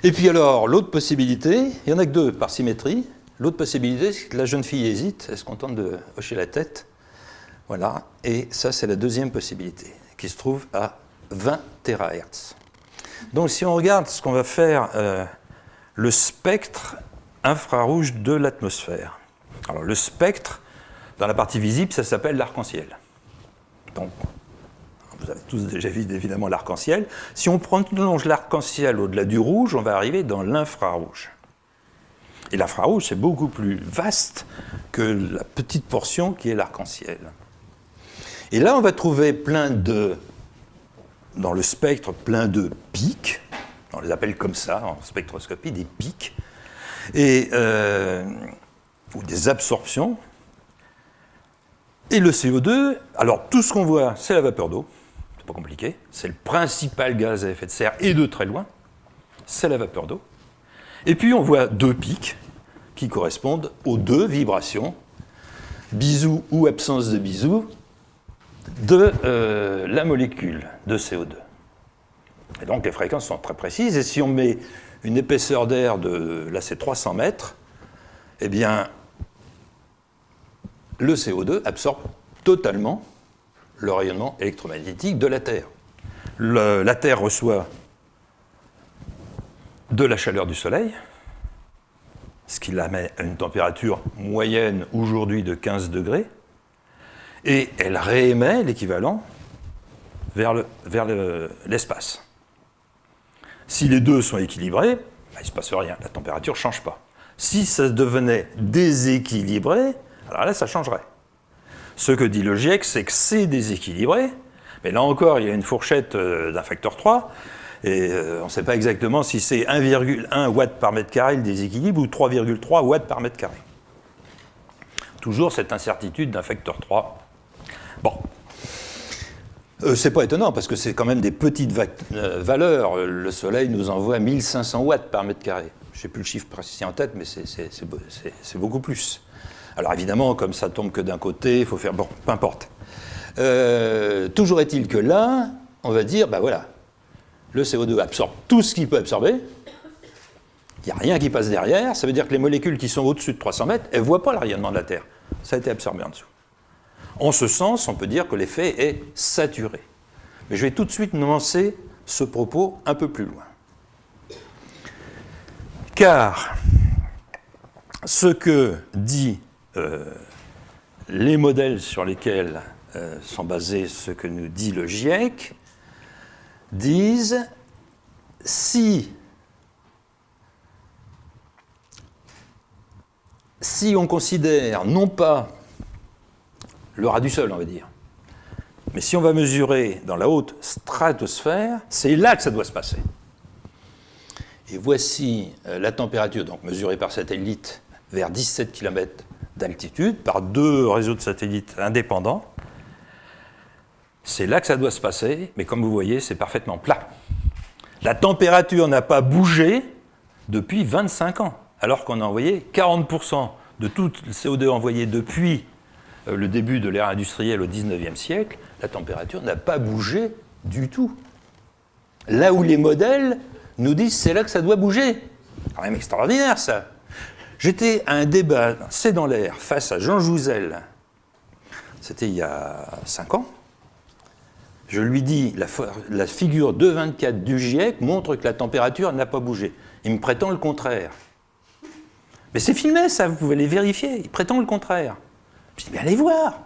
Et puis alors, l'autre possibilité, il n'y en a que 2 par symétrie. L'autre possibilité, c'est que la jeune fille hésite, elle se contente de hocher la tête. Voilà, et ça, c'est la deuxième possibilité, qui se trouve à 20 THz. Donc, si on regarde ce qu'on va faire, le spectre infrarouge de l'atmosphère. Alors, le spectre, dans la partie visible, ça s'appelle l'arc-en-ciel. Donc, vous avez tous déjà vu évidemment l'arc-en-ciel. Si on prolonge l'arc-en-ciel au-delà du rouge, on va arriver dans l'infrarouge. Et l'infrarouge, c'est beaucoup plus vaste que la petite portion qui est l'arc-en-ciel. Et là, on va trouver dans le spectre, plein de pics. On les appelle comme ça, en spectroscopie, des pics. Ou des absorptions. Et le CO2, alors tout ce qu'on voit, c'est la vapeur d'eau. C'est pas compliqué. C'est le principal gaz à effet de serre, et de très loin. C'est la vapeur d'eau. Et puis on voit 2 pics qui correspondent aux 2 vibrations, bisous ou absence de bisous, de la molécule de CO2. Et donc les fréquences sont très précises. Et si on met une épaisseur d'air là c'est 300 mètres, eh bien, le CO2 absorbe totalement le rayonnement électromagnétique de la Terre. La Terre reçoit de la chaleur du Soleil, ce qui la met à une température moyenne aujourd'hui de 15 degrés, et elle réémet l'équivalent vers l'espace. Si les deux sont équilibrés, il ne se passe rien, la température ne change pas. Si ça devenait déséquilibré, alors là, ça changerait. Ce que dit le GIEC, c'est que c'est déséquilibré, mais là encore, il y a une fourchette d'un facteur 3, et on ne sait pas exactement si c'est 1,1 watts par mètre carré le déséquilibre ou 3,3 watts par mètre carré. Toujours cette incertitude d'un facteur 3. Bon. C'est pas étonnant, parce que c'est quand même des petites valeurs. Le Soleil nous envoie 1500 watts par mètre carré. Je n'ai plus le chiffre précis en tête, mais c'est beaucoup plus. Alors évidemment, comme ça tombe que d'un côté, il faut faire... Bon, peu importe. Toujours est-il que là, on va dire, ben voilà, le CO2 absorbe tout ce qu'il peut absorber, il n'y a rien qui passe derrière, ça veut dire que les molécules qui sont au-dessus de 300 mètres, elles ne voient pas le rayonnement de la Terre. Ça a été absorbé en dessous. En ce sens, on peut dire que l'effet est saturé. Mais je vais tout de suite nuancer ce propos un peu plus loin. Car ce que disent les modèles sur lesquels sont basés ce que nous dit le GIEC, disent si on considère non pas le ras du sol, on va dire, mais si on va mesurer dans la haute stratosphère, c'est là que ça doit se passer. Et voici la température, donc mesurée par satellite vers 17 km d'altitude, par 2 réseaux de satellites indépendants. C'est là que ça doit se passer, mais comme vous voyez, c'est parfaitement plat. La température n'a pas bougé depuis 25 ans, alors qu'on a envoyé 40% de tout le CO2 envoyé depuis le début de l'ère industrielle au XIXe siècle. La température n'a pas bougé du tout. Là où les modèles nous disent c'est là que ça doit bouger. C'est quand même extraordinaire, ça. J'étais à un débat, c'est dans l'air, face à Jean Jouzel. C'était il y a 5 ans. Je lui dis, la figure 2,24 du GIEC montre que la température n'a pas bougé. Il me prétend le contraire. Mais c'est filmé, ça, vous pouvez les vérifier. Il prétend le contraire. Je dis, mais allez voir.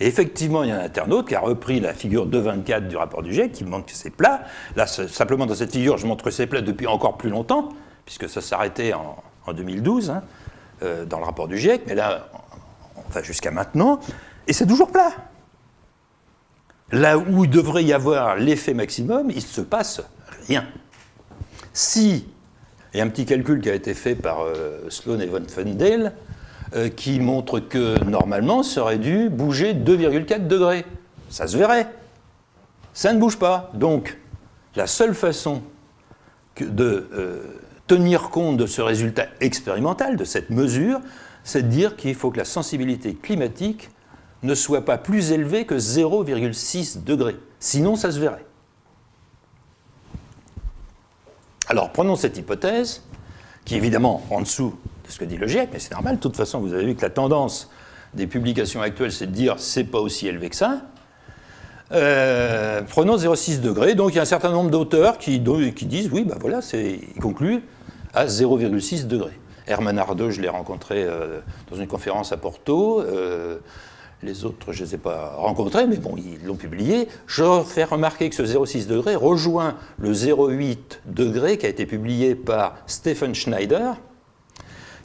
Et effectivement, il y a un internaute qui a repris la figure 2,24 du rapport du GIEC, qui montre que c'est plat. Là, simplement, dans cette figure, je montre que c'est plat depuis encore plus longtemps, puisque ça s'arrêtait en 2012, hein, dans le rapport du GIEC, mais là, enfin, jusqu'à maintenant, et c'est toujours plat. Là où il devrait y avoir l'effet maximum, il ne se passe rien. Si, il y a un petit calcul qui a été fait par Sloan et von Fendel, qui montre que normalement, ça aurait dû bouger 2,4 degrés. Ça se verrait. Ça ne bouge pas. Donc, la seule façon de tenir compte de ce résultat expérimental, de cette mesure, c'est de dire qu'il faut que la sensibilité climatique ne soit pas plus élevée que 0,6 degrés. Sinon, ça se verrait. Alors, prenons cette hypothèse, qui est évidemment en dessous de ce que dit le GIEC, mais c'est normal. De toute façon, vous avez vu que la tendance des publications actuelles, c'est de dire c'est pas aussi élevé que ça. Prenons 0,6 degrés. Donc, il y a un certain nombre d'auteurs qui disent oui, ben voilà, ils concluent à 0,6 degrés. Herman Ardeux, je l'ai rencontré dans une conférence à Porto. Les autres, je ne les ai pas rencontrés, mais bon, ils l'ont publié. Je fais remarquer que ce 0,6 degré rejoint le 0,8 degré qui a été publié par Stephen Schneider,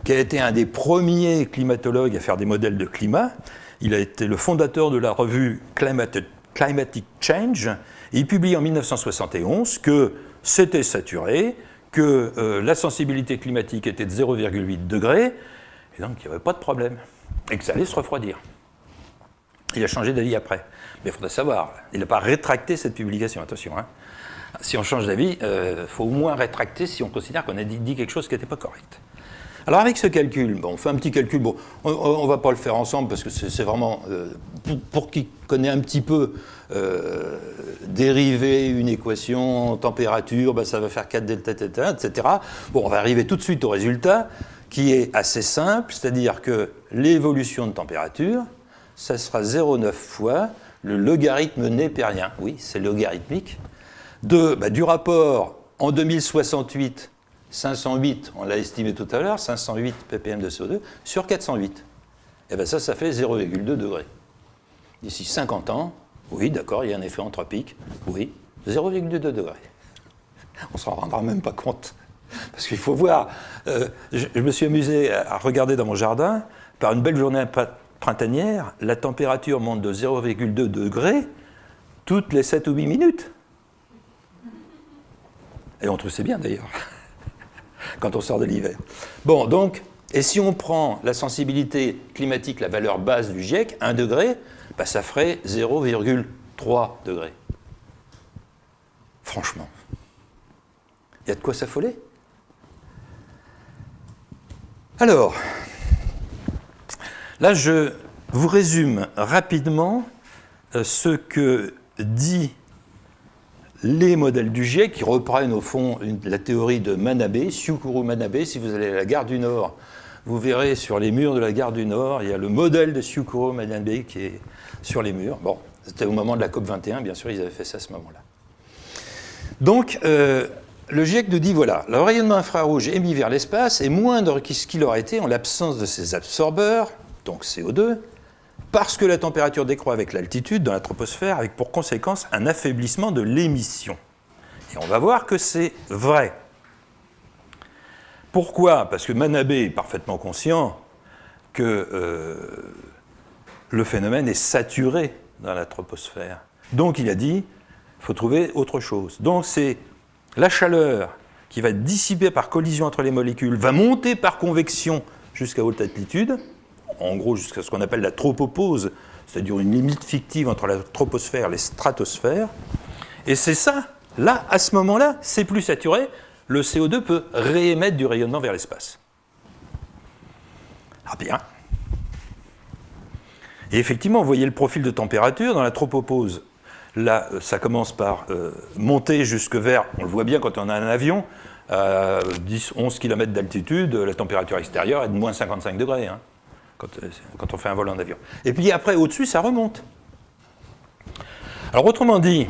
qui a été un des premiers climatologues à faire des modèles de climat. Il a été le fondateur de la revue Climatic Change. Et il publie en 1971 que c'était saturé, que la sensibilité climatique était de 0,8 degrés, et donc il n'y avait pas de problème, et que ça allait se refroidir. Il a changé d'avis après. Mais il faudrait savoir, il n'a pas rétracté cette publication, attention. Hein. Si on change d'avis, il faut au moins rétracter si on considère qu'on a dit quelque chose qui n'était pas correct. Alors avec ce calcul, bon, on fait un petit calcul, bon, on ne va pas le faire ensemble parce que c'est vraiment, pour qui connaît un petit peu dériver une équation, température, ben ça va faire 4 delta, etc. Bon, on va arriver tout de suite au résultat qui est assez simple, c'est-à-dire que l'évolution de température, ça sera 0,9 fois le logarithme népérien, oui, c'est logarithmique, du rapport en 2068, 508, on l'a estimé tout à l'heure, 508 ppm de CO2 sur 408. Et bien ça fait 0,2 degrés. D'ici 50 ans, oui, d'accord, il y a un effet anthropique, oui, 0,2 degrés. On ne s'en rendra même pas compte. Parce qu'il faut voir, je me suis amusé à regarder dans mon jardin, par une belle journée printanière, la température monte de 0,2 degrés toutes les 7 ou 8 minutes. Et on trouve c'est bien d'ailleurs, quand on sort de l'hiver. Bon, donc, et si on prend la sensibilité climatique, la valeur basse du GIEC, 1 degré, bah ça ferait 0,3 degrés. Franchement, il y a de quoi s'affoler. Alors, là, je vous résume rapidement ce que dit les modèles du GIEC, qui reprennent au fond la théorie de Manabe, Syukuro Manabe. Si vous allez à la gare du Nord, vous verrez sur les murs de la gare du Nord, il y a le modèle de Syukuro Manabe qui est sur les murs. Bon, c'était au moment de la COP 21, bien sûr, ils avaient fait ça à ce moment-là. Donc, le GIEC nous dit, voilà, le rayonnement infrarouge émis vers l'espace est moindre que ce qu'il aurait été en l'absence de ces absorbeurs, donc CO2, parce que la température décroît avec l'altitude dans la troposphère, avec pour conséquence un affaiblissement de l'émission. Et on va voir que c'est vrai. Pourquoi ? Parce que Manabe est parfaitement conscient que le phénomène est saturé dans la troposphère. Donc il a dit, il faut trouver autre chose. Donc c'est la chaleur qui va être dissipée par collision entre les molécules, va monter par convection jusqu'à haute altitude, en gros jusqu'à ce qu'on appelle la tropopause, c'est-à-dire une limite fictive entre la troposphère et les stratosphères. Et c'est ça, là, à ce moment-là, c'est plus saturé, le CO2 peut réémettre du rayonnement vers l'espace. Ah bien. Et effectivement, vous voyez le profil de température dans la tropopause. Là, ça commence par monter jusque vers, on le voit bien quand on a un avion, à 10-11 km d'altitude, la température extérieure est de moins 55 degrés, hein, quand on fait un vol en avion. Et puis après, au-dessus, ça remonte. Alors autrement dit,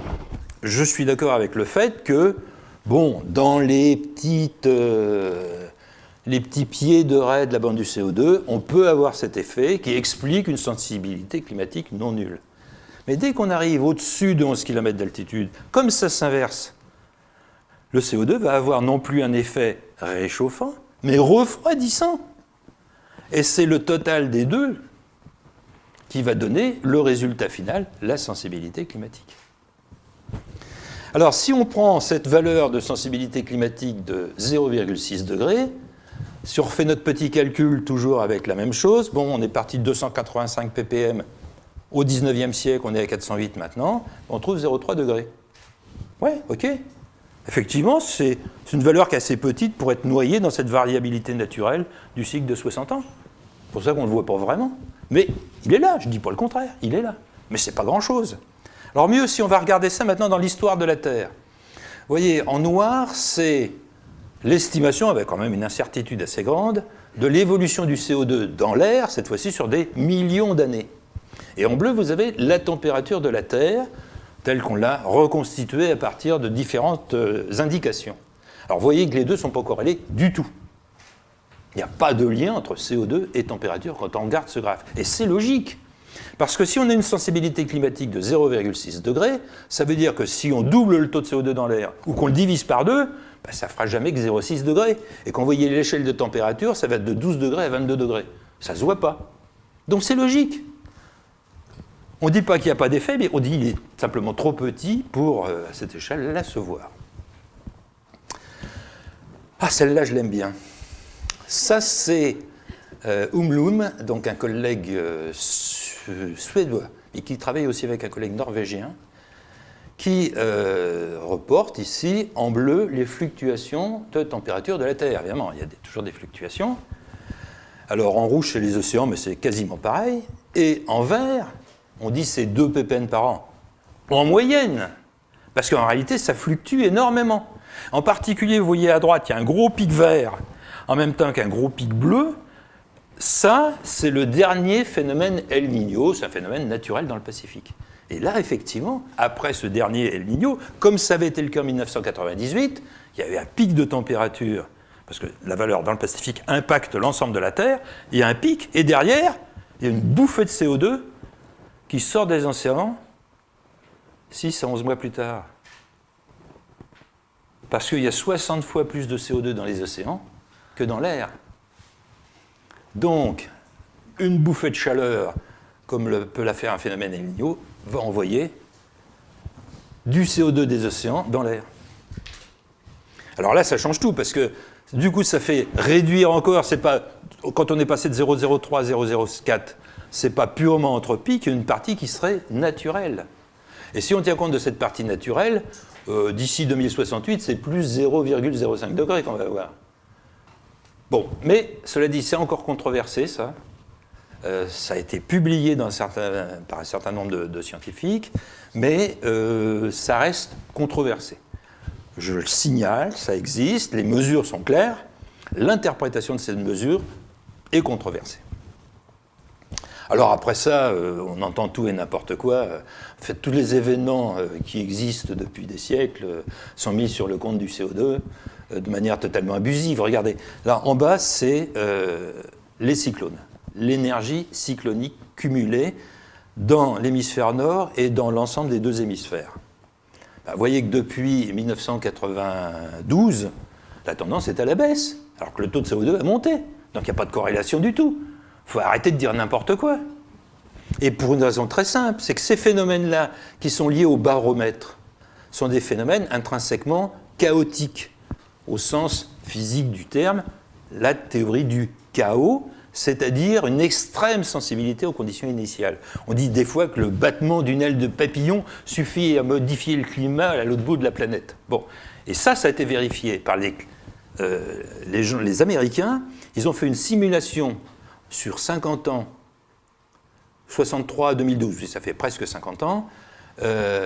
je suis d'accord avec le fait que, bon, dans les petits pieds de raie de la bande du CO2, on peut avoir cet effet qui explique une sensibilité climatique non nulle. Mais dès qu'on arrive au-dessus de 11 km d'altitude, comme ça s'inverse, le CO2 va avoir non plus un effet réchauffant, mais refroidissant. Et c'est le total des deux qui va donner le résultat final, la sensibilité climatique. Alors, si on prend cette valeur de sensibilité climatique de 0,6 degrés, si on refait notre petit calcul toujours avec la même chose, bon, on est parti de 285 ppm au 19e siècle, on est à 408 maintenant, on trouve 0,3 degrés. Ouais, ok. Effectivement, c'est une valeur qui est assez petite pour être noyée dans cette variabilité naturelle du cycle de 60 ans. C'est pour ça qu'on ne le voit pas vraiment. Mais il est là, je ne dis pas le contraire, il est là. Mais ce n'est pas grand-chose. Alors mieux si on va regarder ça maintenant dans l'histoire de la Terre. Vous voyez, en noir, c'est l'estimation, avec quand même une incertitude assez grande, de l'évolution du CO2 dans l'air, cette fois-ci sur des millions d'années. Et en bleu, vous avez la température de la Terre, telle qu'on l'a reconstituée à partir de différentes indications. Alors vous voyez que les deux ne sont pas corrélés du tout. Il n'y a pas de lien entre CO2 et température quand on regarde ce graphe. Et c'est logique. Parce que si on a une sensibilité climatique de 0,6 degrés, ça veut dire que si on double le taux de CO2 dans l'air ou qu'on le divise par deux, ben ça ne fera jamais que 0,6 degrés. Et quand vous voyez l'échelle de température, ça va être de 12 degrés à 22 degrés. Ça ne se voit pas. Donc c'est logique. On ne dit pas qu'il n'y a pas d'effet, mais on dit qu'il est simplement trop petit pour, à cette échelle-là, se voir. Ah, celle-là, je l'aime bien. Ça, c'est Umlum, donc un collègue suédois, et qui travaille aussi avec un collègue norvégien, qui reporte ici, en bleu, les fluctuations de température de la Terre. Évidemment, il y a toujours des fluctuations. Alors, en rouge, c'est les océans, mais c'est quasiment pareil. Et en vert, on dit c'est 2 ppm par an, en moyenne, parce qu'en réalité, ça fluctue énormément. En particulier, vous voyez à droite, il y a un gros pic vert, en même temps qu'un gros pic bleu. Ça, c'est le dernier phénomène El Niño, c'est un phénomène naturel dans le Pacifique. Et là, effectivement, après ce dernier El Niño, comme ça avait été le cas en 1998, il y avait un pic de température, parce que la valeur dans le Pacifique impacte l'ensemble de la Terre, il y a un pic, et derrière, il y a une bouffée de CO2 qui sort des océans 6 à 11 mois plus tard. Parce qu'il y a 60 fois plus de CO2 dans les océans que dans l'air. Donc, une bouffée de chaleur, comme peut la faire un phénomène El Niño, va envoyer du CO2 des océans dans l'air. Alors là, ça change tout, parce que du coup, ça fait réduire encore, c'est pas, quand on est passé de 0,03 à 0,04, c'est pas purement anthropique, il y a une partie qui serait naturelle. Et si on tient compte de cette partie naturelle, d'ici 2068, c'est plus 0,05 degrés qu'on va avoir. Bon, mais cela dit, c'est encore controversé, ça. Ça a été publié par un certain nombre de scientifiques, mais ça reste controversé. Je le signale, ça existe, les mesures sont claires, l'interprétation de ces mesures est controversée. Alors après ça, on entend tout et n'importe quoi. En fait, tous les événements qui existent depuis des siècles sont mis sur le compte du CO2 de manière totalement abusive. Regardez, là en bas, c'est les cyclones, l'énergie cyclonique cumulée dans l'hémisphère nord et dans l'ensemble des deux hémisphères. Vous voyez que depuis 1992, la tendance est à la baisse, alors que le taux de CO2 a monté. Donc il n'y a pas de corrélation du tout. Il faut arrêter de dire n'importe quoi. Et pour une raison très simple, c'est que ces phénomènes-là, qui sont liés au baromètre, sont des phénomènes intrinsèquement chaotiques, au sens physique du terme, la théorie du chaos, c'est-à-dire une extrême sensibilité aux conditions initiales. On dit des fois que le battement d'une aile de papillon suffit à modifier le climat à l'autre bout de la planète. Bon, et ça a été vérifié par les Américains. Ils ont fait une simulation sur 50 ans, 63 à 2012, ça fait presque 50 ans,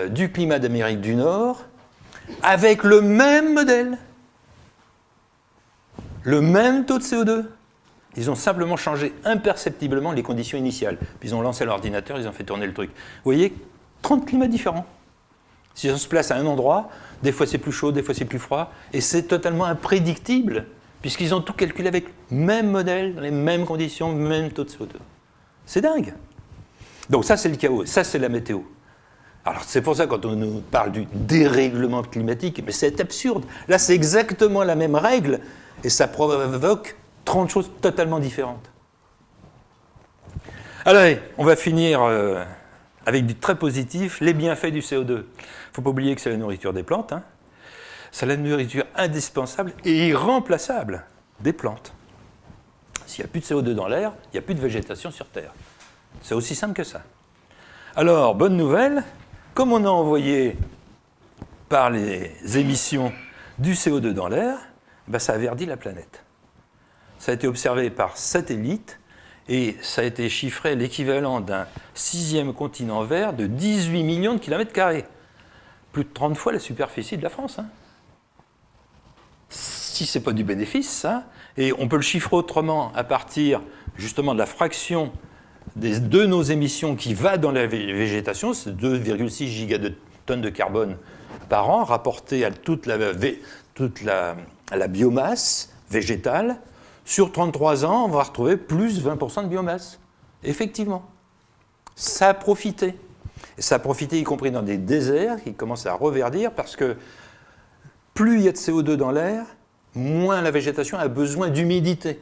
du climat d'Amérique du Nord, avec le même modèle, le même taux de CO2. Ils ont simplement changé imperceptiblement les conditions initiales. Puis ils ont lancé l'ordinateur, ils ont fait tourner le truc. Vous voyez, 30 climats différents. Si on se place à un endroit, des fois c'est plus chaud, des fois c'est plus froid, et c'est totalement imprédictible, puisqu'ils ont tout calculé avec le même modèle, dans les mêmes conditions, même taux de CO2. C'est dingue. Donc ça, c'est le chaos, ça, c'est la météo. Alors c'est pour ça, quand on nous parle du dérèglement climatique, mais c'est absurde. Là, c'est exactement la même règle, et ça provoque 30 choses totalement différentes. Alors, allez, on va finir avec du très positif, les bienfaits du CO2. Il ne faut pas oublier que c'est la nourriture des plantes, hein. C'est la nourriture indispensable et irremplaçable des plantes. S'il n'y a plus de CO2 dans l'air, il n'y a plus de végétation sur Terre. C'est aussi simple que ça. Alors, bonne nouvelle, comme on a envoyé par les émissions du CO2 dans l'air, ben ça a verdi la planète. Ça a été observé par satellite et ça a été chiffré à l'équivalent d'un 6e continent vert de 18 millions de kilomètres carrés. Plus de 30 fois la superficie de la France, hein. Si ce n'est pas du bénéfice, ça, et on peut le chiffrer autrement à partir justement de la fraction de nos émissions qui va dans la végétation, c'est 2,6 gigatonnes de carbone par an, rapporté à toute la biomasse végétale. Sur 33 ans, on va retrouver plus 20% de biomasse. Effectivement. Ça a profité. Et ça a profité y compris dans des déserts qui commencent à reverdir parce que plus il y a de CO2 dans l'air, moins la végétation a besoin d'humidité.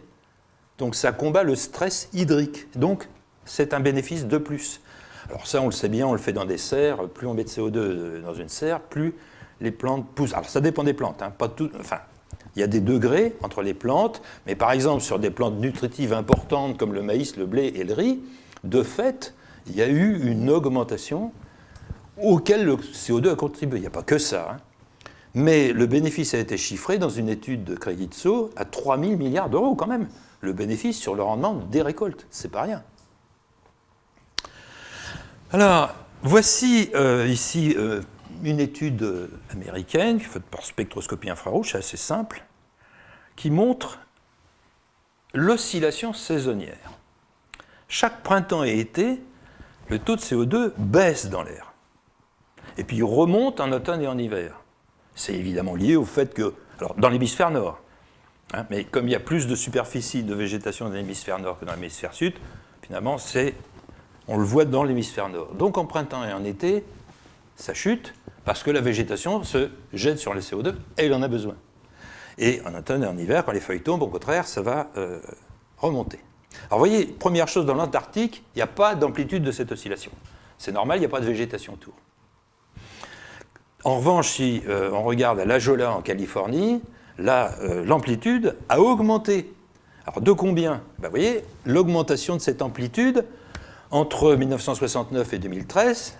Donc ça combat le stress hydrique. Donc c'est un bénéfice de plus. Alors ça, on le sait bien, on le fait dans des serres. Plus on met de CO2 dans une serre, plus les plantes poussent. Alors ça dépend des plantes, hein, pas tout, enfin, il y a des degrés entre les plantes, mais par exemple sur des plantes nutritives importantes comme le maïs, le blé et le riz, de fait, il y a eu une augmentation auquel le CO2 a contribué. Il n'y a pas que ça, hein. Mais le bénéfice a été chiffré dans une étude de Creditso à 3 000 milliards d'euros quand même. Le bénéfice sur le rendement des récoltes, c'est pas rien. Alors, voici ici une étude américaine, faite par spectroscopie infrarouge, c'est assez simple, qui montre l'oscillation saisonnière. Chaque printemps et été, le taux de CO2 baisse dans l'air. Et puis il remonte en automne et en hiver. C'est évidemment lié au fait que, alors dans l'hémisphère nord, hein, mais comme il y a plus de superficie de végétation dans l'hémisphère nord que dans l'hémisphère sud, finalement, on le voit dans l'hémisphère nord. Donc en printemps et en été, ça chute parce que la végétation se jette sur le CO2 et elle en a besoin. Et en automne et en hiver, quand les feuilles tombent, au contraire, ça va remonter. Alors vous voyez, première chose, dans l'Antarctique, il n'y a pas d'amplitude de cette oscillation. C'est normal, il n'y a pas de végétation autour. En revanche, si on regarde à La Jolla en Californie, là, l'amplitude a augmenté. Alors de combien? Vous voyez, l'augmentation de cette amplitude, entre 1969 et 2013,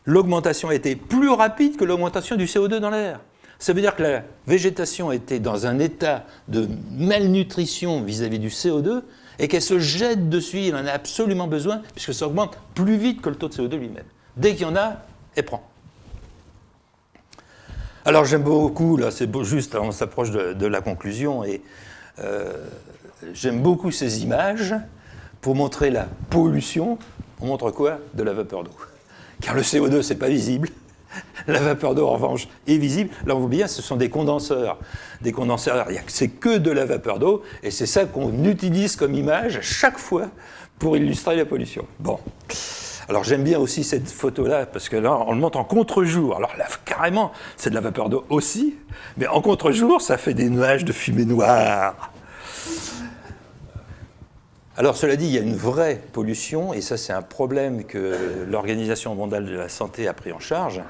l'augmentation a été plus rapide que l'augmentation du CO2 dans l'air. Ça veut dire que la végétation était dans un état de malnutrition vis-à-vis du CO2 et qu'elle se jette dessus, il en a absolument besoin, puisque ça augmente plus vite que le taux de CO2 lui-même. Dès qu'il y en a, elle prend. Alors j'aime beaucoup, là c'est beau, juste, on s'approche de la conclusion, et j'aime beaucoup ces images pour montrer la pollution. On montre quoi? De la vapeur d'eau. Car le CO2, c'est pas visible. La vapeur d'eau, en revanche, est visible. Là, on voit bien, ce sont des condenseurs. Des condenseurs, c'est que de la vapeur d'eau, et c'est ça qu'on utilise comme image chaque fois pour illustrer la pollution. Bon. Alors, j'aime bien aussi cette photo-là, parce que là, on le montre en contre-jour. Alors là, carrément, c'est de la vapeur d'eau aussi, mais en contre-jour, ça fait des nuages de fumée noire. Alors, cela dit, il y a une vraie pollution, et ça, c'est un problème que l'Organisation mondiale de la santé a pris en charge.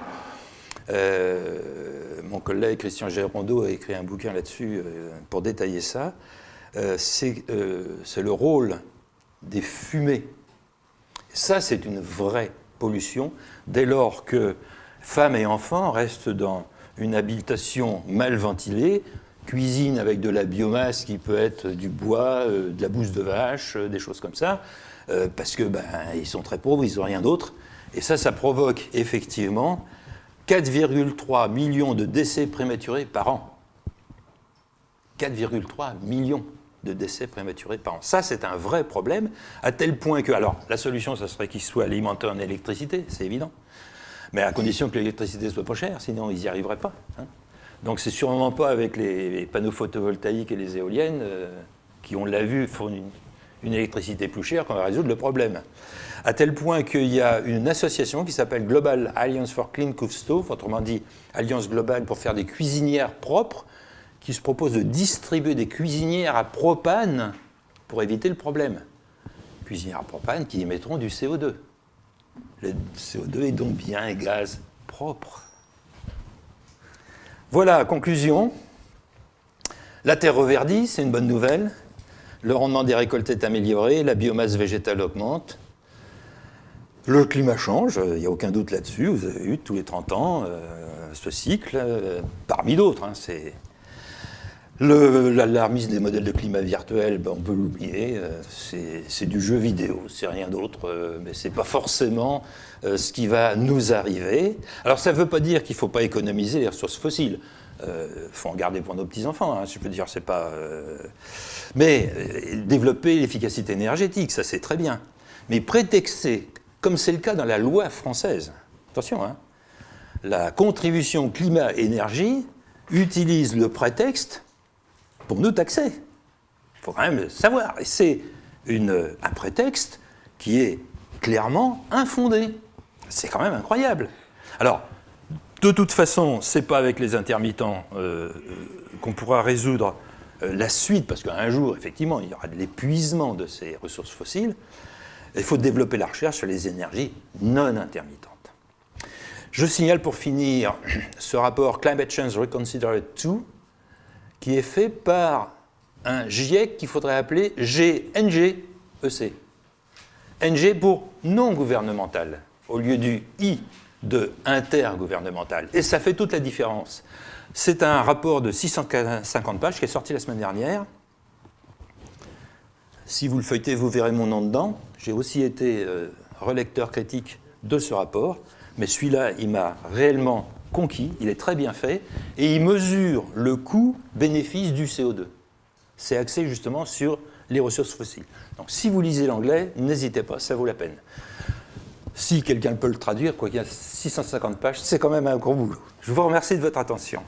Mon collègue Christian Gérondeau a écrit un bouquin là-dessus pour détailler ça. C'est le rôle des fumées. Ça, c'est une vraie pollution, dès lors que femmes et enfants restent dans une habitation mal ventilée, cuisine avec de la biomasse qui peut être du bois, de la bouse de vache, des choses comme ça, parce que ils sont très pauvres, ils n'ont rien d'autre. Et ça provoque effectivement 4,3 millions de décès prématurés par an. 4,3 millions de décès prématurés par an. Ça, c'est un vrai problème, à tel point que... Alors, la solution, ça serait qu'ils soient alimentés en électricité, c'est évident. Mais à condition que l'électricité soit pas chère, sinon ils n'y arriveraient pas. Hein. Donc c'est sûrement pas avec les panneaux photovoltaïques et les éoliennes qui, on l'a vu, font une électricité plus chère qu'on va résoudre le problème. À tel point qu'il y a une association qui s'appelle Global Alliance for Clean Cook Stove, autrement dit Alliance globale pour faire des cuisinières propres, qui se propose de distribuer des cuisinières à propane pour éviter le problème. Cuisinières à propane qui émettront du CO2. Le CO2 est donc bien un gaz propre. Voilà, conclusion. La terre reverdit, c'est une bonne nouvelle. Le rendement des récoltes est amélioré, la biomasse végétale augmente. Le climat change, il n'y a aucun doute là-dessus. Vous avez eu tous les 30 ans ce cycle, parmi d'autres. Hein, c'est l'alarmisme des modèles de climat virtuel, on peut l'oublier. C'est du jeu vidéo, c'est rien d'autre, mais ce n'est pas forcément ce qui va nous arriver. Alors ça ne veut pas dire qu'il ne faut pas économiser les ressources fossiles. Faut en garder pour nos petits-enfants, hein, je peux dire, c'est pas... Mais développer l'efficacité énergétique, ça c'est très bien. Mais prétexter, comme c'est le cas dans la loi française, attention, hein, la contribution climat-énergie utilise le prétexte pour nous taxer. Il faut quand même le savoir. Et c'est un prétexte qui est clairement infondé. C'est quand même incroyable. Alors, de toute façon, ce n'est pas avec les intermittents qu'on pourra résoudre la suite, parce qu'un jour, effectivement, il y aura de l'épuisement de ces ressources fossiles. Il faut développer la recherche sur les énergies non intermittentes. Je signale pour finir ce rapport Climate Change Reconsidered 2, qui est fait par un GIEC qu'il faudrait appeler GNGEC. NG pour non gouvernemental, au lieu du I de intergouvernemental. Et ça fait toute la différence. C'est un rapport de 650 pages qui est sorti la semaine dernière. Si vous le feuilletez, vous verrez mon nom dedans. J'ai aussi été relecteur critique de ce rapport, mais celui-là, il m'a réellement conquis, il est très bien fait, et il mesure le coût-bénéfice du CO2. C'est axé justement sur les ressources fossiles. Donc si vous lisez l'anglais, n'hésitez pas, ça vaut la peine. Si quelqu'un peut le traduire, quoi qu'il y a 650 pages, c'est quand même un gros boulot. Je vous remercie de votre attention.